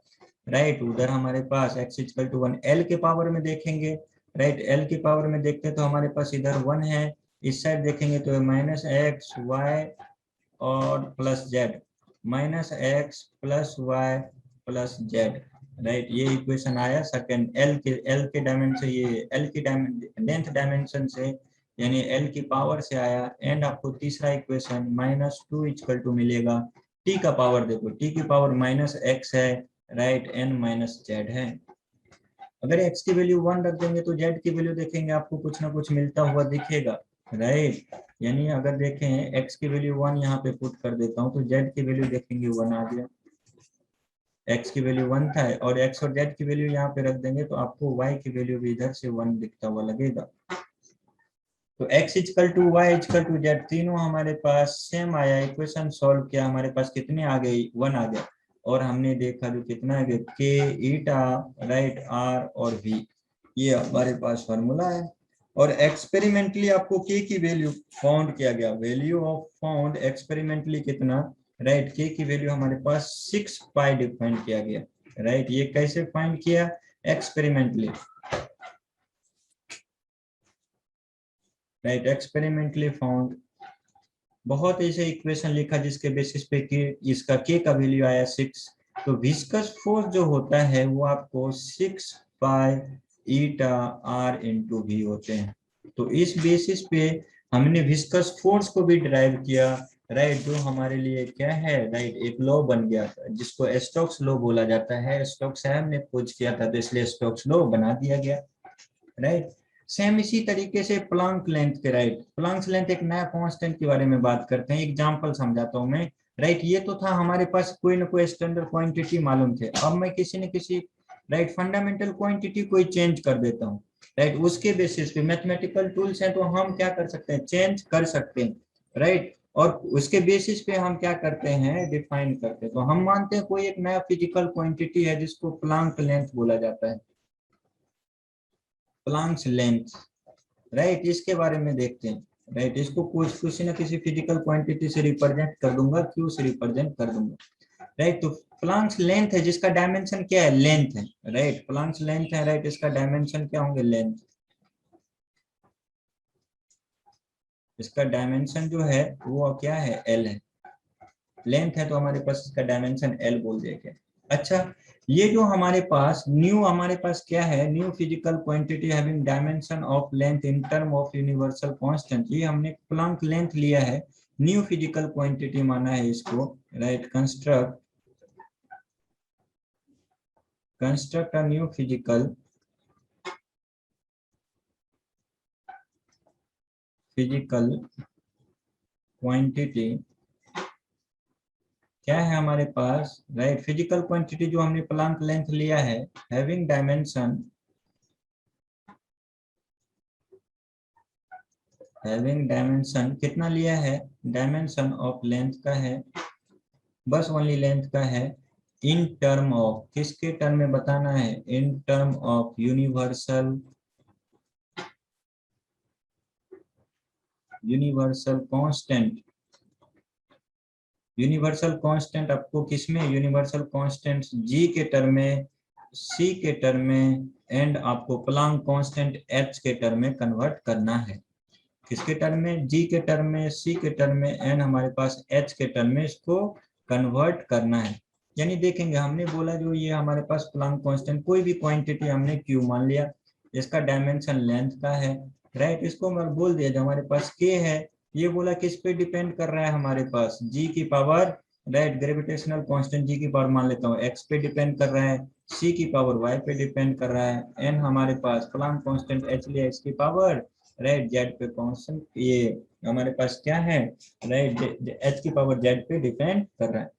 राइट, उधर हमारे पास x इक्वल टू 1, l के पावर में देखेंगे, राइट, l की पावर में देखते हैं तो हमारे पास इधर 1 है, इस साइड देखेंगे तो -x y और plus Z, -x + y + z, right, ये इक्वेशन आया सेकंड, l के डायमेंशन, ये l की लेंथ डायमेंशन से यानी l की पावर से आया, एंड आपको तीसरा इक्वेशन -2 इक्वल टू मिलेगा, t का पावर देखो, t की पावर -x है, राइट, n -z है। अगर x की वैल्यू 1 रख देंगे तो z की वैल्यू देखेंगे आपको कुछ ना कुछ मिलता हुआ दिखेगा, राइट, यानी अगर देखें x की वैल्यू 1 यहाँ पे पुट कर देता हूँ तो z की वैल्यू देखेंगे 1 आ गया, x की वैल्यू 1 था, और x और z की वैल्यू यहाँ पे रख देंगे तो आपको y की वैल्यू भी इधर से 1 दिखता हुआ लगेगा। तो x equal to Y equal to Z तीनों हमारे पास सेम आया, इक्वेशन सॉल्व किया, हमारे पास कितने आ गए, 1 आ गया, और हमने देखा जो कितना आ गया के ईटा, राइट, आर और वी, ये हमारे पास फॉर्मूला है, और एक्सपेरिमेंटली आपको के की वैल्यू फाउंड किया गया, वैल्यू ऑफ फाउंड एक्सपेरिमेंटली कितना, राइट, के की वैल्यू हमारे पास 6 पाई डिफाइन किया गया, राइट, ये कैसे फाइंड किया, एक्सपेरिमेंटली, राइट, एक्सपेरिमेंटली फाउंड, बहुत ऐसे इक्वेशन लिखा जिसके बेसिस पे कि इसका के का वैल्यू आया 6, तो विस्कस फोर्स जो होता है वो आपको 6 पाई ईटा आर इंटू वी होते हैं, तो इस बेसिस पे हमने विस्कस फोर्स को भी डिराइव किया, राइट, जो हमारे लिए क्या है, राइट, एक लॉ बन गया था जिसको स्टोक्स लॉ बोला जाता है, स्टोक्स साहब ने खोज किया था तो इसलिए स्टोक्स लॉ बना दिया गया, राइट। सेम इसी तरीके से प्लांक लेंथ के, राइट, प्लांक्स लेंथ एक नया कांस्टेंट के बारे में बात करते हैं, एग्जांपल समझाता हूं मैं, राइट, ये तो था हमारे पास कोई ना कोई स्टैंडर्ड क्वांटिटी मालूम थे, अब मैं किसी न किसी, राइट, फंडामेंटल क्वांटिटी को चेंज कर देता हूँ, राइट, उसके बेसिस पे मैथमेटिकल टूल्स हैं तो हम क्या कर सकते हैं, चेंज कर सकते हैं, राइट, और उसके बेसिस पे हम क्या करते हैं, डिफाइन करते हैं, तो हम मानते हैं कोई एक नया फिजिकल क्वांटिटी है जिसको प्लांक लेंथ बोला जाता है, प्लांक्स लेंथ, राइट, इसके बारे में देखते हैं, राइट, इसको कुछ किसी ना किसी फिजिकल क्वांटिटी से रिप्रेजेंट कर दूंगा, क्यू से रिप्रेजेंट कर दूंगा, राइट, तो प्लांक्स लेंथ है जिसका डायमेंशन क्या है, लेंथ है, राइट, प्लांक्स लेंथ है, राइट, इसका डायमेंशन क्या होंगे, लेंथ, इसका डायमेंशन जो है वो क्या है, एल है। लेंथ है तो हमारे पास इसका डायमेंशन एल बोल दिया गया। अच्छा, ये जो हमारे पास न्यू, हमारे पास क्या है, new physical quantity having dimension of length in term of universal constant, ये हमने प्लैंक लेंथ लिया है, न्यू फिजिकल क्वांटिटी माना है इसको, right. Construct a new physical quantity, क्या है हमारे पास, राइट। फिजिकल क्वांटिटी जो हमने प्लैंक लेंथ लिया है, हैविंग डायमेंशन कितना लिया है, डायमेंशन ऑफ लेंथ का है, बस ओनली लेंथ का है, इन टर्म ऑफ, किसके टर्म में बताना है, in term of universal constant. Universal constant आपको किसमें, यूनिवर्सल कांस्टेंट जी के टर्म में, सी के टर्म में, एंड आपको प्लैंक कांस्टेंट एच के टर्म में कन्वर्ट करना है। किसके टर्म में, जी के टर्म में, सी के टर्म में, एंड हमारे पास एच के टर्म में इसको कन्वर्ट करना है। यानी देखेंगे, हमने बोला जो ये हमारे पास प्लैंक कांस्टेंट, कोई भी क्वांटिटी हमने क्यू मान लिया, इसका डायमेंशन लेंथ का है, राइट। इसको मैं बोल दिया जो हमारे पास के है, ये बोला किस पे डिपेंड कर रहा है, हमारे पास जी की पावर, राइट, ग्रेविटेशनल कांस्टेंट जी की पावर मान लेता हूँ एक्स पे डिपेंड कर रहा है, सी की पावर वाई पे डिपेंड कर रहा है, एन हमारे पास प्लैंक कांस्टेंट एच लिया इसकी पावर, राइट, जेड पे कांस्टेंट, ये हमारे पास क्या है, राइट, एच की पावर जेड पे डिपेंड कर रहा है।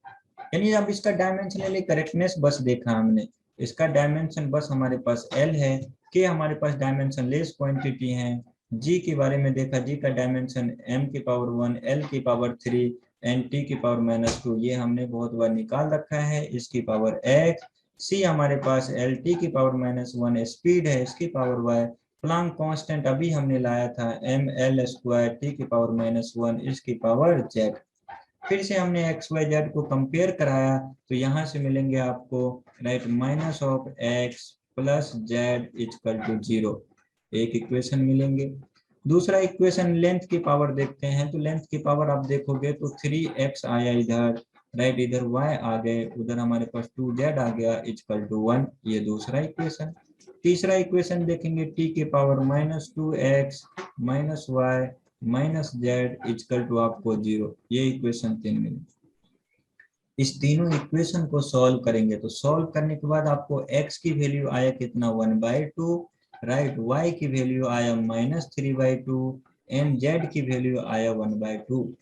यानी अब इसका डायमेंशनली करेक्टनेस बस देखा हमने, इसका डायमेंशन बस हमारे पास एल है, के हमारे पास डायमेंशन लेस क्वांटिटी है, जी के बारे में देखा, जी का डायमेंशन m की पावर 1, l की पावर 3 एंड t की पावर -2, ये हमने बहुत बार निकाल रखा है, इसकी पावर x, c हमारे पास एल टी की पावर -1 स्पीड है, इसकी पावर y, प्लैंक कांस्टेंट अभी हमने लाया था एम एल स्क्वायर टी की पावर -1 इसकी पावर z। फिर से हमने एक्स वाई जेड को कंपेयर कराया, तो यहाँ से मिलेंगे आपको, right, minus of X plus Z equal to 0, एक इक्वेशन मिलेंगे। दूसरा इक्वेशन लेंथ की पावर देखते हैं, तो लेंथ की पावर आप देखोगे तो 3x आया इधर, राइट, इधर y आ गए, उधर हमारे पास 2z आ गया इक्वल टू 1, ये दूसरा इक्वेशन। तीसरा इक्वेशन देखेंगे, t के power -2x -y -z equal to आपको 0, ये इक्वेशन 3 मिली। इस तीनों इक्वेशन को सॉल्व करेंगे, तो सॉल्व करने के बाद आपको x की वैल्यू आया कितना, 1/2, राइट, y की वैल्यू आया -3/2 एंड z की वैल्यू आया 1/2,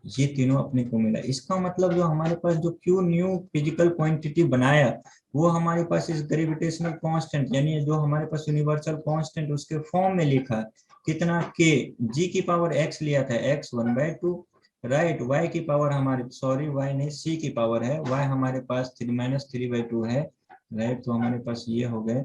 ये तीनों अपने को मिला। इसका मतलब जो हमारे पास जो क्यू न्यू फिजिकल क्वांटिटी बनाया, वो हमारे पास इस ग्रेविटेशनल कांस्टेंट, यानी जो हमारे पास यूनिवर्सल कांस्टेंट उसके फॉर्म में लिखा, कितना, के, जी की पावर एक्स लिया था, एक्स 1/2, राइट, वाई की पावर हमारे, सॉरी वाई नहीं, सी की पावर है, वाई हमारे पास 3 - 3/2 है, राइट, तो हमारे पास ये हो गए,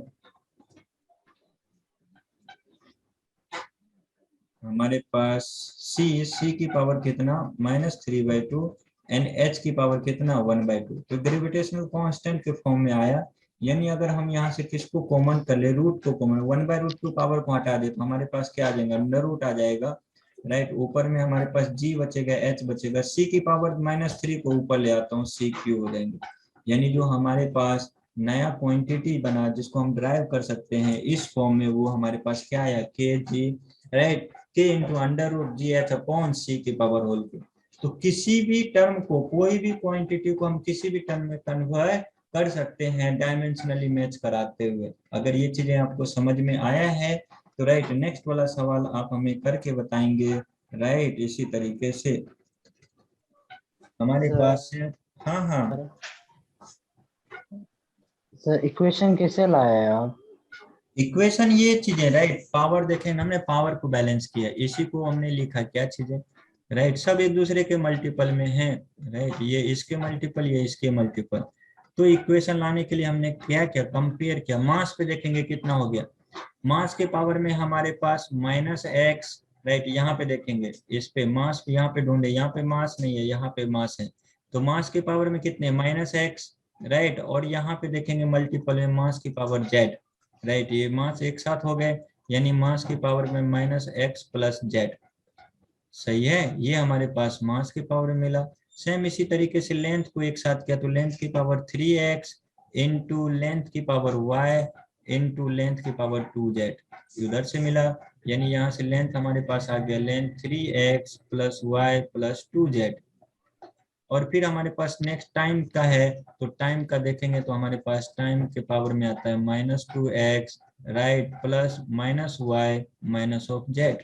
हमारे पास सी की पावर कितना, -3/2 एंड एच की पावर कितना, 1/2, तो ग्रेविटेशनल कांस्टेंट के फॉर्म में आया। यानी अगर हम यहाँ से किसको कॉमन कर ले, रूट को कॉमन, 1/√2 पावर को हटा दे तो हमारे पास क्या आ जाएगा, अंडर रूट आ जाएगा, राइट। ऊपर में हमारे पास जी बचेगा, एच बचेगा, सी की पावर -3 को ऊपर ले आता हूँ, सी क्यू हो जाएंगे। यानी जो हमारे पास नया क्वांटिटी बना जिसको हम ड्राइव कर सकते हैं इस फॉर्म में, वो हमारे पास क्या आया, के जी, राइट, के इंटू √GH अपॉन सी की पावर होल क्यूब। तो किसी भी टर्म को, कोई भी क्वांटिटी को हम किसी भी टर्म में कन्वर्ट कर सकते हैं डायमेंशनली मैच कराते हुए। अगर ये चीजें आपको समझ में आया है तो राइट, नेक्स्ट वाला सवाल आप हमें करके बताएंगे, राइट, इसी तरीके से हमारे पास, हाँ हाँ
सर इक्वेशन कैसे लाए हैं आप?
इक्वेशन ये चीजें, राइट, पावर देखें, हमने पावर को बैलेंस किया, इसी को हमने लिखा, क्या चीजें, राइट, सब एक दूसरे के मल्टीपल में है, राइट, ये इसके मल्टीपल, ये इसके मल्टीपल। तो इक्वेशन लाने के लिए हमने क्या किया, कंपेयर किया, मास पे देखेंगे कितना हो गया, मास के पावर में हमारे पास -x, राइट, यहाँ पे देखेंगे, इस पे मास, यहाँ पे ढूंढे, यहाँ पे मास नहीं है, यहाँ पे मास है, तो मास के पावर में कितने, -x, राइट, और यहाँ पे देखेंगे मल्टीपल में मास की पावर z, राइट, ये मास एक साथ हो गए, यानी मास की पावर में -x + z, सही है, ये हमारे पास मास के पावर में मिला। सेम इसी तरीके से लेंथ को एक साथ किया तो लेंथ की पावर 3x इंटू लेंथ की पावर y इंटू लेंथ की पावर 2z उधर से मिला, यानी यहाँ से लेंथ हमारे पास आ गया length 3x plus Y plus 2z। और फिर हमारे पास नेक्स्ट टाइम का है, तो टाइम का देखेंगे तो हमारे पास टाइम के पावर में आता है -2x right plus -y minus of z।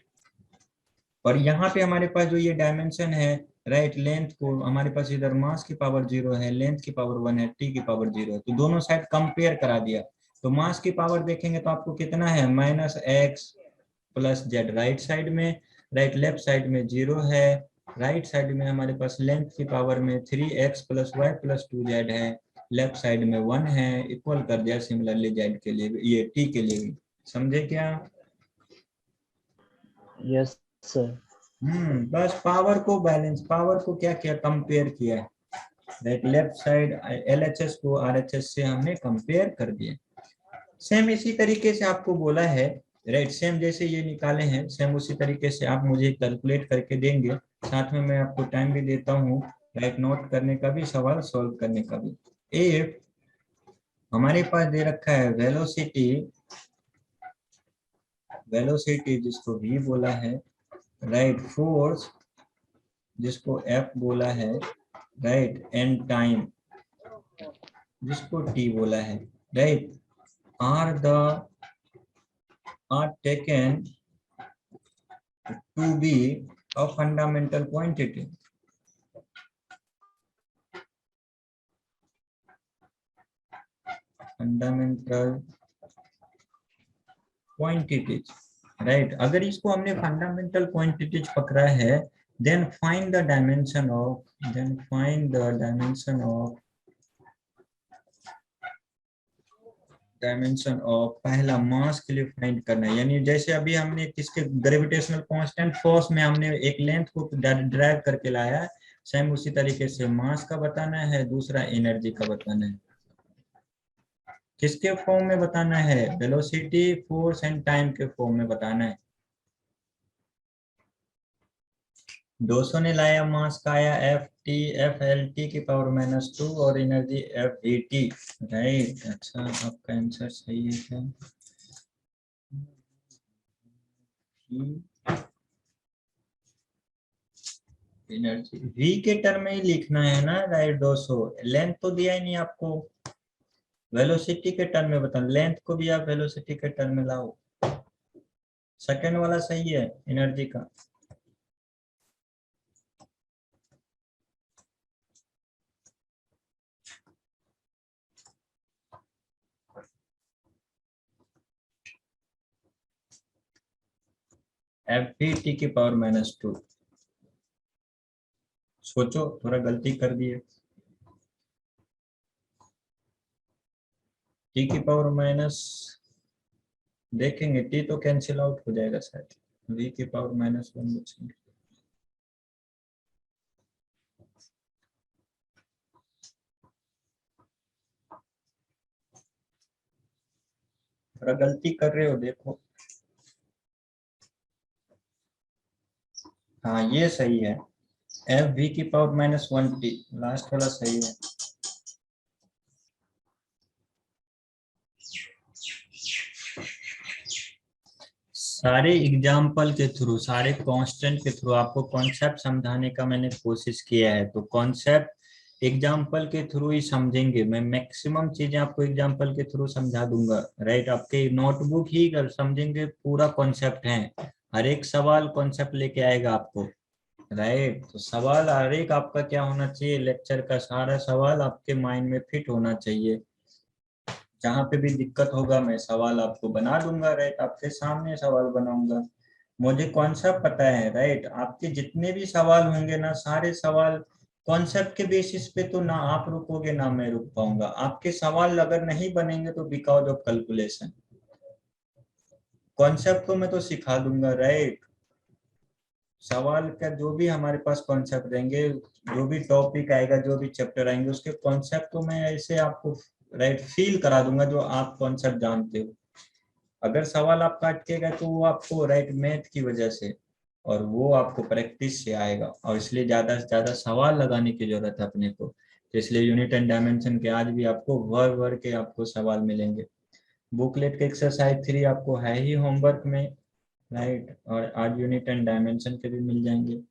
और यहाँ पे हमारे पास जो ये डायमेंशन है राइट, लेंथ को हमारे पास इधर मास की पावर 0 है, लेंथ की पावर 1 है, टी की पावर 0 है, तो दोनों साइड कंपेयर करा दिया। तो मास की पावर देखेंगे तो आपको कितना है -x plus Z right side में, राइट लेफ्ट साइड में 0 है, राइट साइड में हमारे पास लेंथ की पावर में 3x plus Y plus 2z है, लेफ्ट साइड में 1 है, इक्वल कर दिया सिमिलरली जेड के लिए भी, ये टी के लिए भी। समझे क्या?
Yes sir.
बस पावर को बैलेंस, पावर को क्या किया, कंपेयर किया, राइट लेफ्ट साइड एलएचएस को आरएचएस से हमने कंपेयर कर दिया। सेम इसी तरीके से आपको बोला है राइट, सेम जैसे ये निकाले हैं सेम उसी तरीके से आप मुझे कैलकुलेट करके देंगे, साथ में मैं आपको टाइम भी देता हूँ राइट, नोट करने का भी, सवाल सॉल्व करने का भी। इफ हमारे पास दे रखा है वेलोसिटी, वेलोसिटी जिसको v बोला है राइट, फोर्स जिसको F बोला है राइट, एंड टाइम जिसको T बोला है right, are taken to be a fundamental quantity. Fundamental quantities right, अगर इसको हमने फंडामेंटल क्वांटिटीज पकड़ा है, then find the dimension of पहला मास के लिए फाइंड करना है, यानी जैसे अभी हमने किसके ग्रेविटेशनल कांस्टेंट फोर्स में हमने एक लेंथ को ड्राइव करके लाया, सेम उसी तरीके से मास का बताना है, दूसरा एनर्जी का बताना है। किसके फॉर्म में बताना है, वेलोसिटी फोर्स एंड टाइम के फॉर्म में बताना है। 200 ने लाया, मास का आया एफ एल टी की पावर -2 और energy F we T right. अच्छा आपका आंसर सही है क्या? एनर्जी वी के टर्म में ही लिखना है ना राइट, 200 लेंथ तो दिया ही नहीं आपको, वेलोसिटी के टर्म में बताना, लेंथ को भी आप वेलोसिटी के टर्म में लाओ। सेकंड वाला सही है एनर्जी का। एफ वी टी की पावर -2, सोचो थोड़ा गलती कर दिए, टी की पावर माइनस, देखेंगे टी तो कैंसिल आउट हो जाएगा शायद, वी की पावर -1 बचेंगे। थोड़ा गलती कर रहे हो देखो, हाँ ये सही है, एफ वी की पावर -1 टी, लास्ट वाला सही है। सारे एग्जाम्पल के थ्रू, सारे कांस्टेंट के थ्रू आपको कॉन्सेप्ट समझाने का मैंने कोशिश किया है, तो कॉन्सेप्ट एग्जाम्पल के थ्रू ही समझेंगे, मैं मैक्सिमम चीजें आपको एग्जाम्पल के थ्रू समझा दूंगा राइट। आपके नोटबुक ही कर समझेंगे, पूरा कॉन्सेप्ट है, हर एक सवाल कॉन्सेप्ट लेके आएगा आपको राइट। तो सवाल हर एक आपका क्या होना चाहिए, लेक्चर का सारा सवाल आपके माइंड में फिट होना चाहिए, जहाँ पे भी दिक्कत होगा मैं सवाल आपको बना दूंगा राइट, आपके सामने सवाल बनाऊंगा, मुझे कॉन्सेप्ट पता है राइट। आपके जितने भी सवाल होंगे ना, सारे सवाल कॉन्सेप्ट के बेसिस पे, तो ना आप रुकोगे ना मैं रुक पाऊंगा, आपके सवाल अगर नहीं बनेंगे तो बिकॉज ऑफ कैलकुलेशन, कॉन्सेप्ट को मैं तो सिखा दूंगा राइट। सवाल का जो भी हमारे पास कॉन्सेप्ट रहेंगे, जो भी टॉपिक आएगा, जो भी चैप्टर आएंगे, उसके कॉन्सेप्ट को मैं ऐसे आपको राइट फील करा दूंगा जो आप कॉन्सेप्ट जानते हो। अगर सवाल आपका अटकेगा तो वो आपको राइट मैथ की वजह से, और वो आपको प्रैक्टिस से आएगा, और इसलिए ज़्यादा से ज़्यादा सवाल लगाने की जरूरत है अपने को। तो इसलिए यूनिट एंड डायमेंशन के आज भी आपको भर भर के आपको सवाल मिलेंगे। बुकलेट के एक्सरसाइज 3 आपको है ही होमवर्क में, राइट, और आज यूनिट एंड डायमेंशन के भी मिल जाएंगे।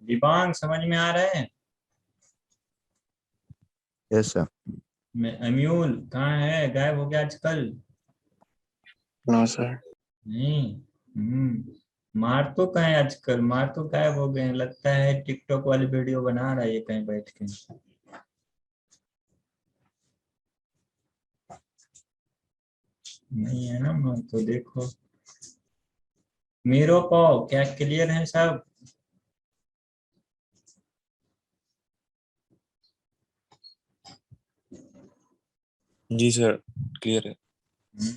दिबांग समझ में आ रहा है?
Yes sir.
मैं अम्यूल कहाँ है, गायब हो गया आजकल?
No sir.
नहीं। मार तो कहाँ है आजकल, मार तो गायब हो गए हैं, लगता है टिकटॉक वाली वीडियो बना रहा है ये कहीं बैठ के। नहीं है ना मार तो, देखो। मीरो को क्या क्लियर है सब?
जी सर, क्लियर है।
हम्म,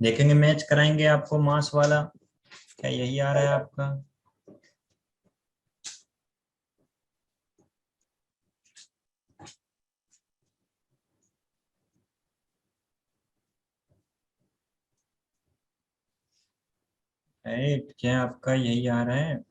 देखेंगे, मैच कराएंगे आपको मास वाला, क्या यही आ रहा है आपका? राइट, क्या आपका यही आ रहा है?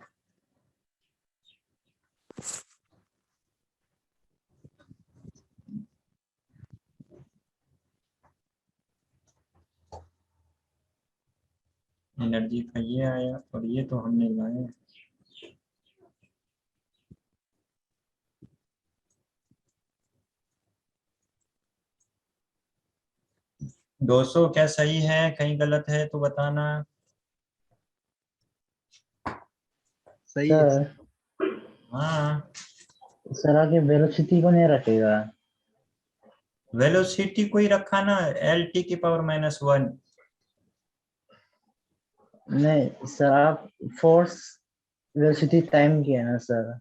एनर्जी का ये आया, और ये तो हमने लाया। 200 क्या सही है, कहीं गलत है तो बताना।
सही है।
सर
हाँ,
सर आगे वेलोसिटी को नहीं रखेगा।
वेलोसिटी को ही रखा ना, LT की पावर -1।
नहीं सर, आप फोर्स वेलोसिटी टाइम किया ना सर।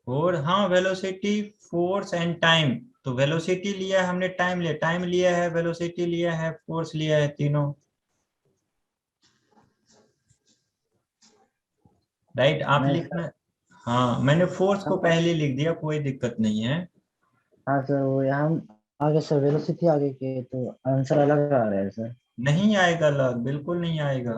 और हाँ, वेलोसिटी, फोर्स एंड टाइम। तो वेलोसिटी लिया है हमने, टाइम लिया है, वेलोसिटी लिया है, फोर्स लिया है, तीनों। राइट, आप
नहीं
लिखना। हाँ, मैंने फोर्स को पहले लिख दिया, कोई दिक्कत नहीं है।
हाँ सर, वो यहाँ आगे सर वेलोसिटी आगे के तो आंसर अलग आ रहा है सर।
नहीं आएगा लग, बिल्कुल नहीं आएगा।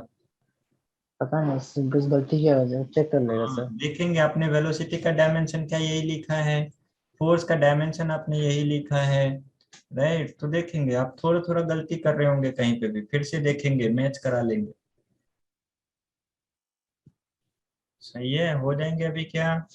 पता नहीं कुछ गलती की वजह से चेक कर लेगा
हाँ,
सर।
देखेंगे आपने वेलोसिटी का डायमेंशन क्या यही लिखा है, फोर्स का डायमेंशन आपने यही लिखा है, राइट। तो देखेंगे आप थोड़ा थोड़ा गलती कर रहे होंगे कहीं पे भी, फिर से देखेंगे मैच करा लेंगे। सही है, हो जाएंगे अभी क्या।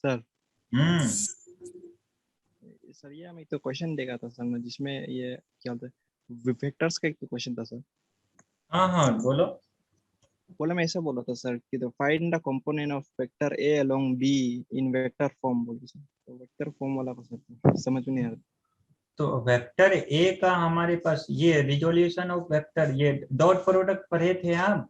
सर
हम्म।
सर ये हमें तो क्वेश्चन देगा था सर ने, जिसमें ये क्या बोलते हैं वेक्टर्स का एक क्वेश्चन था सर।
हाँ हाँ बोलो।
बोला मैं ऐसा बोला था सर कि तो find the component of vector A along be in vector form बोले सर, तो वेक्टर फॉर्म वाला को सर समझ में नहीं आ रहा।
तो वेक्टर ए का हमारे पास ये रिजोल्यूशन ऑफ वेक्टर, ये डॉट प्रोडक्ट पढ़े थे आप।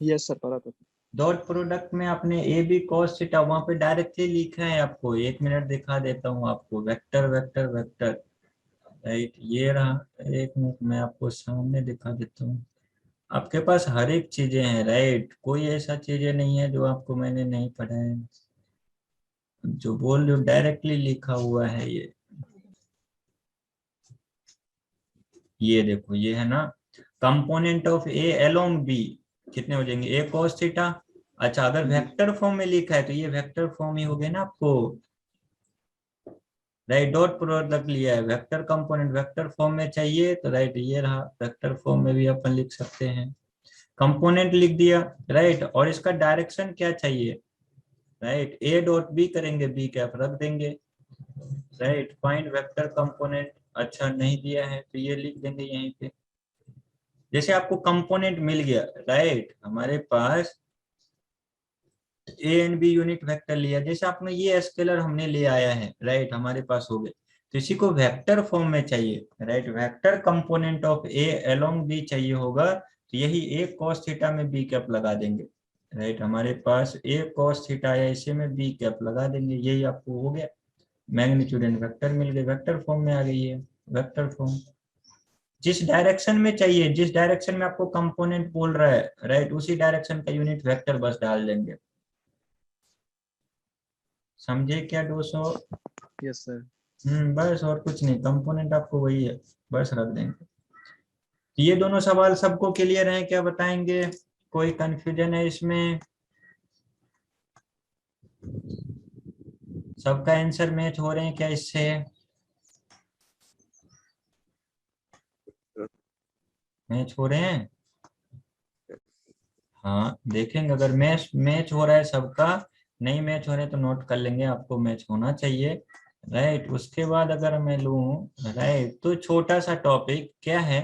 यस सर पढ़ा था।
डॉट प्रोडक्ट में आपने ए बी कॉस थीटा वहां पे डायरेक्टली लिखा है आपको, एक मिनट दिखा देता हूँ आपको, वेक्टर वेक्टर वेक्टर, राइट ये रहा। एक मिनट मैं आपको सामने दिखा देता हूँ, आपके पास हर एक चीजें हैं, राइट। कोई ऐसा चीजें नहीं है जो आपको मैंने नहीं पढ़ा है, जो बोल रहे हो डायरेक्टली लिखा हुआ है ये देखो ये है ना, component of A along B कितने हो जाएंगे, ए कॉस थीटा। अच्छा अगर
जी
वेक्टर फॉर्म में लिखा है तो ये वेक्टर फॉर्म ही हो गया ना आपको, राइट। डॉट प्रोडक्ट लिया है, वेक्टर कंपोनेंट वेक्टर फॉर्म में चाहिए तो राइट ये रहा, वेक्टर फॉर्म में भी अपन लिख सकते हैं, कंपोनेंट लिख दिया, राइट। और इसका डायरेक्शन क्या चाहिए, राइट, ए डॉट बी करेंगे, बी कैप रख देंगे, राइट। फाइंड वेक्टर कंपोनेंट, अच्छा नहीं दिया है तो ये लिख देंगे यहीं पे। जैसे आपको कंपोनेंट मिल गया, राइट, हमारे पास A and B unit vector लिया, जैसे आपने ये स्केलर हमने ले आया है, राइट, हमारे पास हो गए, तो इसी को वेक्टर फॉर्म में चाहिए, right. Vector component of A along B चाहिए होगा, तो यही ए कॉस थीटा में बी कैप लगा देंगे, राइट। हमारे पास ए कॉस थीटा आया, इसे में बी कैप लगा देंगे, यही आपको हो गया, मैग्नीट्यूड एंड वेक्टर मिल गए, वेक्टर फॉर्म में आ गई है, वेक्टर फॉर्म। जिस डायरेक्शन में चाहिए, जिस डायरेक्शन में आपको कंपोनेंट बोल रहा है, राइट, उसी डायरेक्शन का यूनिट वेक्टर बस डाल देंगे। समझे क्या दोस्तों।
Yes sir.
बस और कुछ नहीं, कंपोनेंट आपको वही है, बस रख देंगे। ये दोनों सवाल सबको क्लियर हैं क्या, बताएंगे, कोई कंफ्यूजन है इसमें, सबका आंसर मैच हो रहे हैं क्या इससे, मैच हो रहे हैं। हाँ देखेंगे, अगर मैच मैच हो रहा है सबका, नहीं मैच हो रहे तो नोट कर लेंगे, आपको मैच होना चाहिए, राइट। उसके बाद अगर मैं लूँ, राइट, तो छोटा सा टॉपिक क्या है,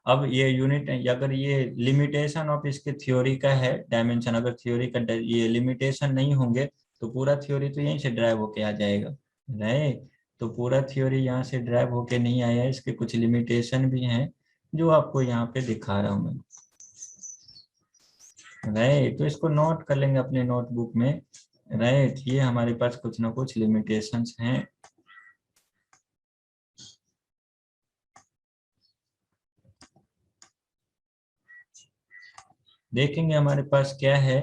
अब ये यूनिट, अगर ये लिमिटेशन ऑफ इसके थ्योरी का है डायमेंशन, अगर थ्योरी का ये लिमिटेशन नहीं होंगे तो पूरा थ्योरी तो यहीं से ड्राइव होके आ जाएगा, राइट। तो पूरा थ्योरी यहाँ से ड्राइव होके नहीं आया, इसके कुछ लिमिटेशन भी हैं जो आपको यहाँ पे दिखा रहा हूँ मैं, राइट। तो इसको नोट कर लेंगे अपने नोटबुक में, राइट। ये हमारे पास कुछ ना कुछ लिमिटेशंस हैं, देखेंगे हमारे पास क्या है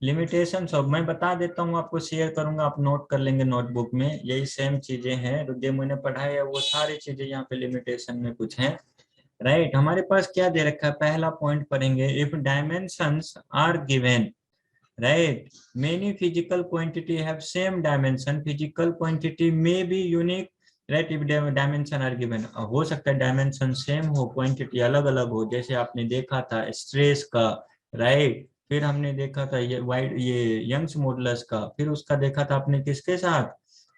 लिमिटेशन। सब मैं बता देता हूँ आपको, शेयर करूंगा, आप नोट कर लेंगे नोटबुक में, यही सेम चीजें हैं जो मैंने पढ़ाया, वो सारी चीजें यहाँ पे लिमिटेशन में कुछ हैं, राइट। हमारे पास क्या दे रखा है, पहला पॉइंट पढ़ेंगे, if dimensions are given, right, many physical quantity have same dimension, physical quantity may be unique, right, if dimension are given, हो सकता है डायमेंशन सेम हो, क्वांटिटी अलग अलग हो, जैसे आपने देखा था स्ट्रेस का, राइट, फिर हमने देखा था ये यंग्स मॉडुलस का, फिर उसका देखा था आपने किसके साथ,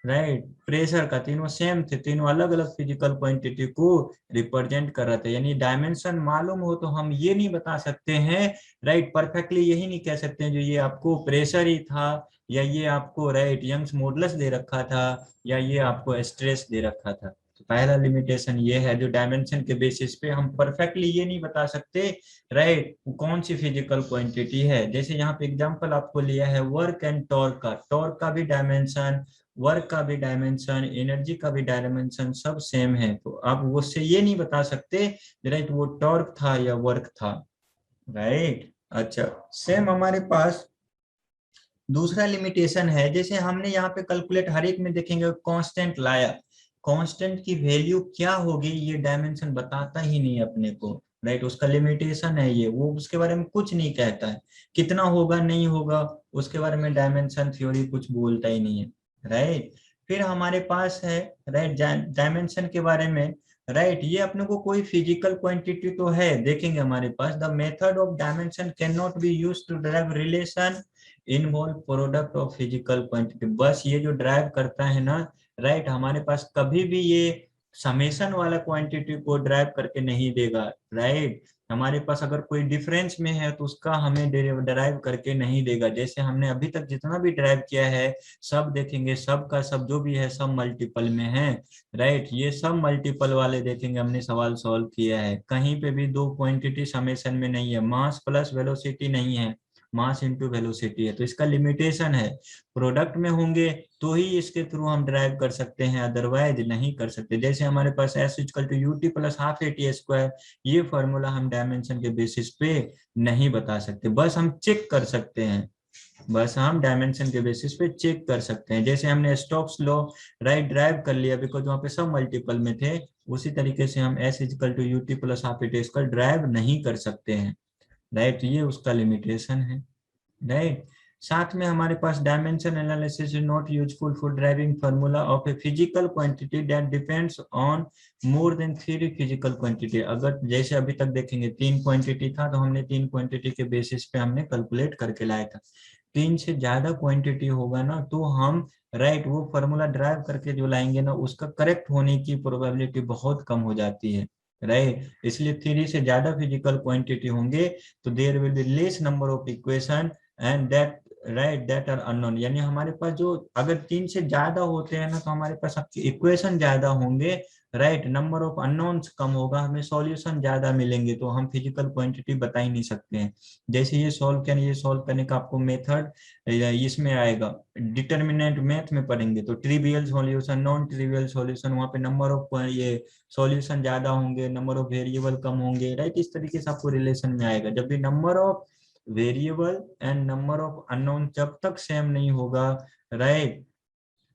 राइट, प्रेशर का, तीनों सेम थे, तीनों अलग अलग फिजिकल क्वांटिटी को रिप्रेजेंट कर रहे थे, यानी डायमेंशन मालूम हो तो हम ये नहीं बता सकते हैं, राइट, परफेक्टली यही नहीं कह सकते हैं जो ये आपको प्रेशर ही था, या ये आपको, राइट, यंग्स मॉडुलस दे रखा था, या ये आपको स्ट्रेस दे रखा था। तो पहला लिमिटेशन ये है, जो डायमेंशन के बेसिस पे हम परफेक्टली ये नहीं बता सकते, राइट, कौन सी फिजिकल क्वांटिटी है। जैसे यहाँ पे एग्जांपल आपको लिया है वर्क एंड टॉर्क का भी डायमेंशन, वर्क का भी डायमेंशन, एनर्जी का भी डायमेंशन सब सेम है, तो आप उससे ये नहीं बता सकते राइट वो टॉर्क था या वर्क था, राइट। अच्छा, सेम हमारे पास दूसरा लिमिटेशन है, जैसे हमने यहाँ पे कैलकुलेट हर एक में देखेंगे कांस्टेंट लाया, कांस्टेंट की वैल्यू क्या होगी ये डायमेंशन बताता ही नहीं अपने को, राइट। उसका लिमिटेशन है ये, वो उसके बारे में कुछ नहीं कहता है, कितना होगा नहीं होगा उसके बारे में डायमेंशन थ्योरी कुछ बोलता ही नहीं है, राइट। फिर हमारे पास है राइट डायमेंशन के बारे में, राइट ये अपने को कोई फिजिकल क्वांटिटी तो है, देखेंगे हमारे पास the method of dimension can not be used to derive relation involve product of physical quantity, बस ये जो ड्राइव करता है ना, राइट हमारे पास कभी भी ये समेशन वाला क्वांटिटी को ड्राइव करके नहीं देगा, राइट। हमारे पास अगर कोई डिफरेंस में है तो उसका हमें ड्राइव करके नहीं देगा, जैसे हमने अभी तक जितना भी ड्राइव किया है सब देखेंगे, सब का सब जो भी है सब मल्टीपल में है, राइट। ये सब मल्टीपल वाले देखेंगे, हमने सवाल सॉल्व किया है, कहीं पे भी दो क्वांटिटी समेशन में नहीं है, मास प्लस वेलोसिटी नहीं है, मास इंटू वेलोसिटी है, तो इसका लिमिटेशन है, प्रोडक्ट में होंगे तो ही इसके थ्रू हम ड्राइव कर सकते हैं, अदरवाइज नहीं कर सकते। जैसे हमारे पास s equal to u t plus half a t square, ये फॉर्मूला हम डायमेंशन के बेसिस पे नहीं बता सकते, बस हम चेक कर सकते हैं, बस हम डायमेंशन के बेसिस पे चेक कर सकते हैं। जैसे हमने स्टोक्स लॉ राइट ड्राइव कर लिया बिकॉज वहां पे सब मल्टीपल में थे, उसी तरीके से हम s equal to u t plus half a t square derive नहीं कर सकते हैं, राइट। ये उसका लिमिटेशन है, राइट। साथ में हमारे पास dimension analysis is not useful for deriving formula of a physical quantity that depends on more than 3 physical quantity. अगर जैसे अभी तक देखेंगे 3 क्वांटिटी था तो हमने 3 क्वांटिटी के बेसिस पे हमने कैलकुलेट करके लाया था, 3 से ज्यादा क्वांटिटी होगा ना तो हम राइट वो फार्मूला ड्राइव करके जो लाएंगे ना उसका करेक्ट होने की प्रोबेबिलिटी बहुत कम हो जाती है, राइट। इसलिए 3 से ज्यादा फिजिकल क्वांटिटी होंगे तो there will be less number of equation and that right that are unknown, यानी हमारे पास जो अगर 3 से ज्यादा होते हैं ना तो हमारे पास आपके इक्वेशन ज्यादा होंगे, राइट। नंबर ऑफ अननोन्स कम होगा, हमें सॉल्यूशन ज्यादा मिलेंगे, तो हम फिजिकल क्वांटिटी बता ही नहीं सकते हैं। जैसे ये सॉल्व करने का आपको मेथड इसमें आएगा, डिटर्मिनेंट मैथ में पढ़ेंगे तो trivial solution, non trivial solution, वहाँ पे नंबर ऑफ ये सॉल्यूशन ज्यादा होंगे, नंबर ऑफ वेरिएबल कम होंगे, राइट। इस तरीके से आपको रिलेशन में आएगा, जब भी number of variable and number of unknown जब तक सेम नहीं होगा, राइट,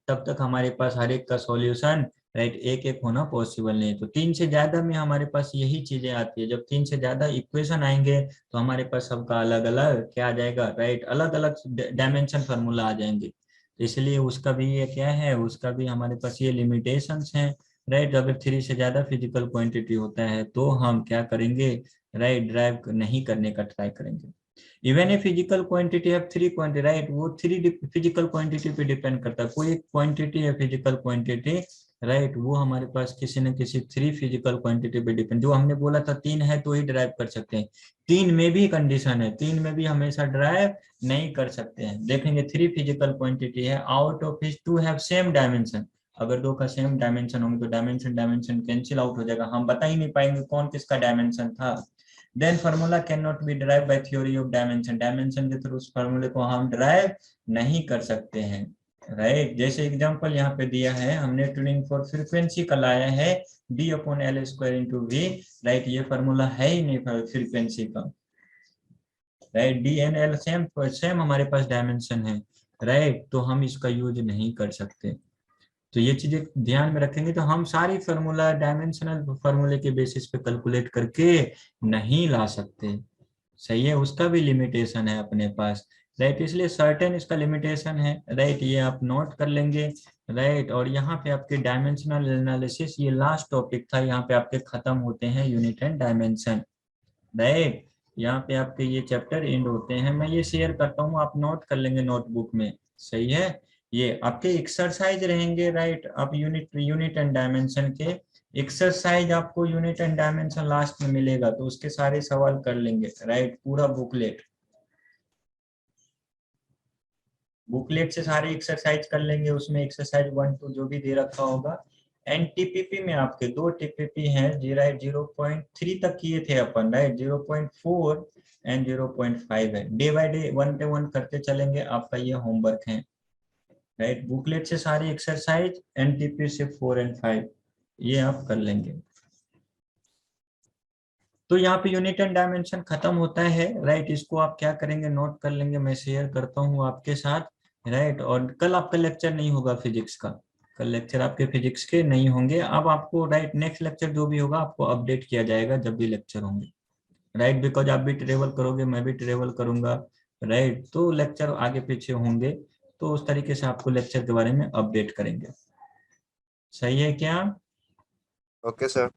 तब तक हमारे पास हर एक का सॉल्यूशन राइट एक एक होना पॉसिबल नहीं है। तो 3 से ज्यादा में हमारे पास यही चीजें आती है, जब 3 से ज्यादा इक्वेशन आएंगे तो हमारे पास सबका अलग अलग क्या आ जाएगा, राइट, अलग अलग डायमेंशन फार्मूला आ जाएंगे, तो इसलिए उसका भी ये क्या है, उसका भी हमारे पास ये लिमिटेशंस हैं, राइट। अगर 3 से ज्यादा फिजिकल क्वांटिटी होता है तो हम क्या करेंगे, राइट, ड्राइव नहीं करने का ट्राई करेंगे। इवन ए फिजिकल क्वांटिटी है 3 क्वांटिटी, राइट, वो 3 फिजिकल क्वांटिटी पे डिपेंड करता है, कोई एक क्वांटिटी है फिजिकल क्वांटिटी, राइट, वो हमारे पास किसी न किसी 3 फिजिकल क्वांटिटी पे डिपेंड, जो हमने बोला था 3 है तो ही ड्राइव कर सकते हैं, 3 में भी कंडीशन है, 3 में भी हमेशा ड्राइव नहीं कर सकते हैं। देखेंगे 3 फिजिकल क्वांटिटी है, out of hitch 2 have same dimension, अगर 2 का सेम डायमेंशन होंगे तो डायमेंशन डायमेंशन कैंसिल आउट हो जाएगा, हम बता ही नहीं पाएंगे कौन किसका डायमेंशन था। Then formula can not be derive by theory of dimension, dimension के थ्रू उस फार्मूले को हम ड्राइव नहीं कर सकते हैं, राइट। जैसे एग्जांपल यहाँ पे दिया है, हमने ट्यूनिंग फॉर फ्रीक्वेंसी का लाया है d upon l square into v, right, ये फार्मूला है ही नहीं फ्रीक्वेंसी का, right, d n l same same हमारे पास डायमेंशन है, राइट, तो हम इसका यूज नहीं कर सकते। तो ये चीजें ध्यान में रखेंगे तो हम सारी फार्मूला डायमेंशनल फार्मूले के बेसिस पे कैलकुलेट करके नहीं ला सकते, सही है, उसका भी लिमिटेशन है अपने पास, राइट, इसलिए सर्टेन इसका लिमिटेशन है, राइट, ये आप नोट कर लेंगे, राइट। और यहाँ पे आपके डायमेंशनल एनालिसिस ये लास्ट टॉपिक था, यहाँ पे आपके खत्म होते हैं यूनिट एंड डायमेंशन, राइट, यहाँ पे आपके ये चैप्टर एंड होते हैं। मैं ये शेयर करता हूँ, आप नोट कर लेंगे नोटबुक में, सही है। ये आपके एक्सरसाइज रहेंगे, राइट, आप यूनिट एंड डायमेंशन के एक्सरसाइज आपको यूनिट एंड डायमेंशन लास्ट में मिलेगा, तो उसके सारे सवाल कर लेंगे, राइट, पूरा बुकलेट से सारे एक्सरसाइज कर लेंगे, उसमें एक्सरसाइज 1 2 जो भी दे रखा होगा। एंड टीपीपी में आपके 2 टीपीपी हैं, राइट, 0.3 तक किए थे अपन, राइट, 0.4 एंड 0.5 है, डे बाय डे 1 पे 1 करते चलेंगे, आपका ये होमवर्क है, राइट। बुकलेट से सारी एक्सरसाइज, एनटीपी से 4 और 5 ये आप कर लेंगे। तो यहाँ पे यूनिट एंड डायमेंशन खत्म होता है, राइट। इसको आप क्या करेंगे, नोट कर लेंगे, मैं शेयर करता हूँ आपके साथ, राइट। और कल आपका लेक्चर नहीं होगा फिजिक्स का, कल लेक्चर आपके फिजिक्स के नहीं होंगे। अब आपको राइट नेक्स्ट लेक्चर जो भी होगा आपको अपडेट किया जाएगा जब भी लेक्चर होंगे, राइट। बिकॉज आप भी ट्रेवल करोगे, मैं भी ट्रेवल करूंगा, राइट। तो लेक्चर आगे पीछे होंगे, तो उस तरीके से आपको लेक्चर के बारे में अपडेट करेंगे। सही है क्या?
Okay sir.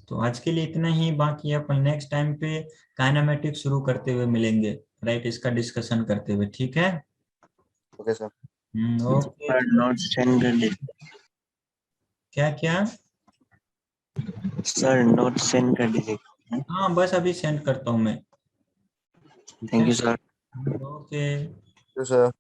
तो आज के लिए इतना ही। बाकी अपन नेक्स्ट टाइम पे काइनेमेटिक्स शुरू करते हुए मिलेंगे, राइट, इसका डिस्कशन करते हुए, ठीक है।
Okay sir.
Okay.
Notes send कर दीजिए
क्या क्या?
सर, नोट्स सेंड कर दीजिए।
हाँ बस अभी सेंड करता हूँ मैं, ठीक
थैंक
है।
You sir.
ओके।
सर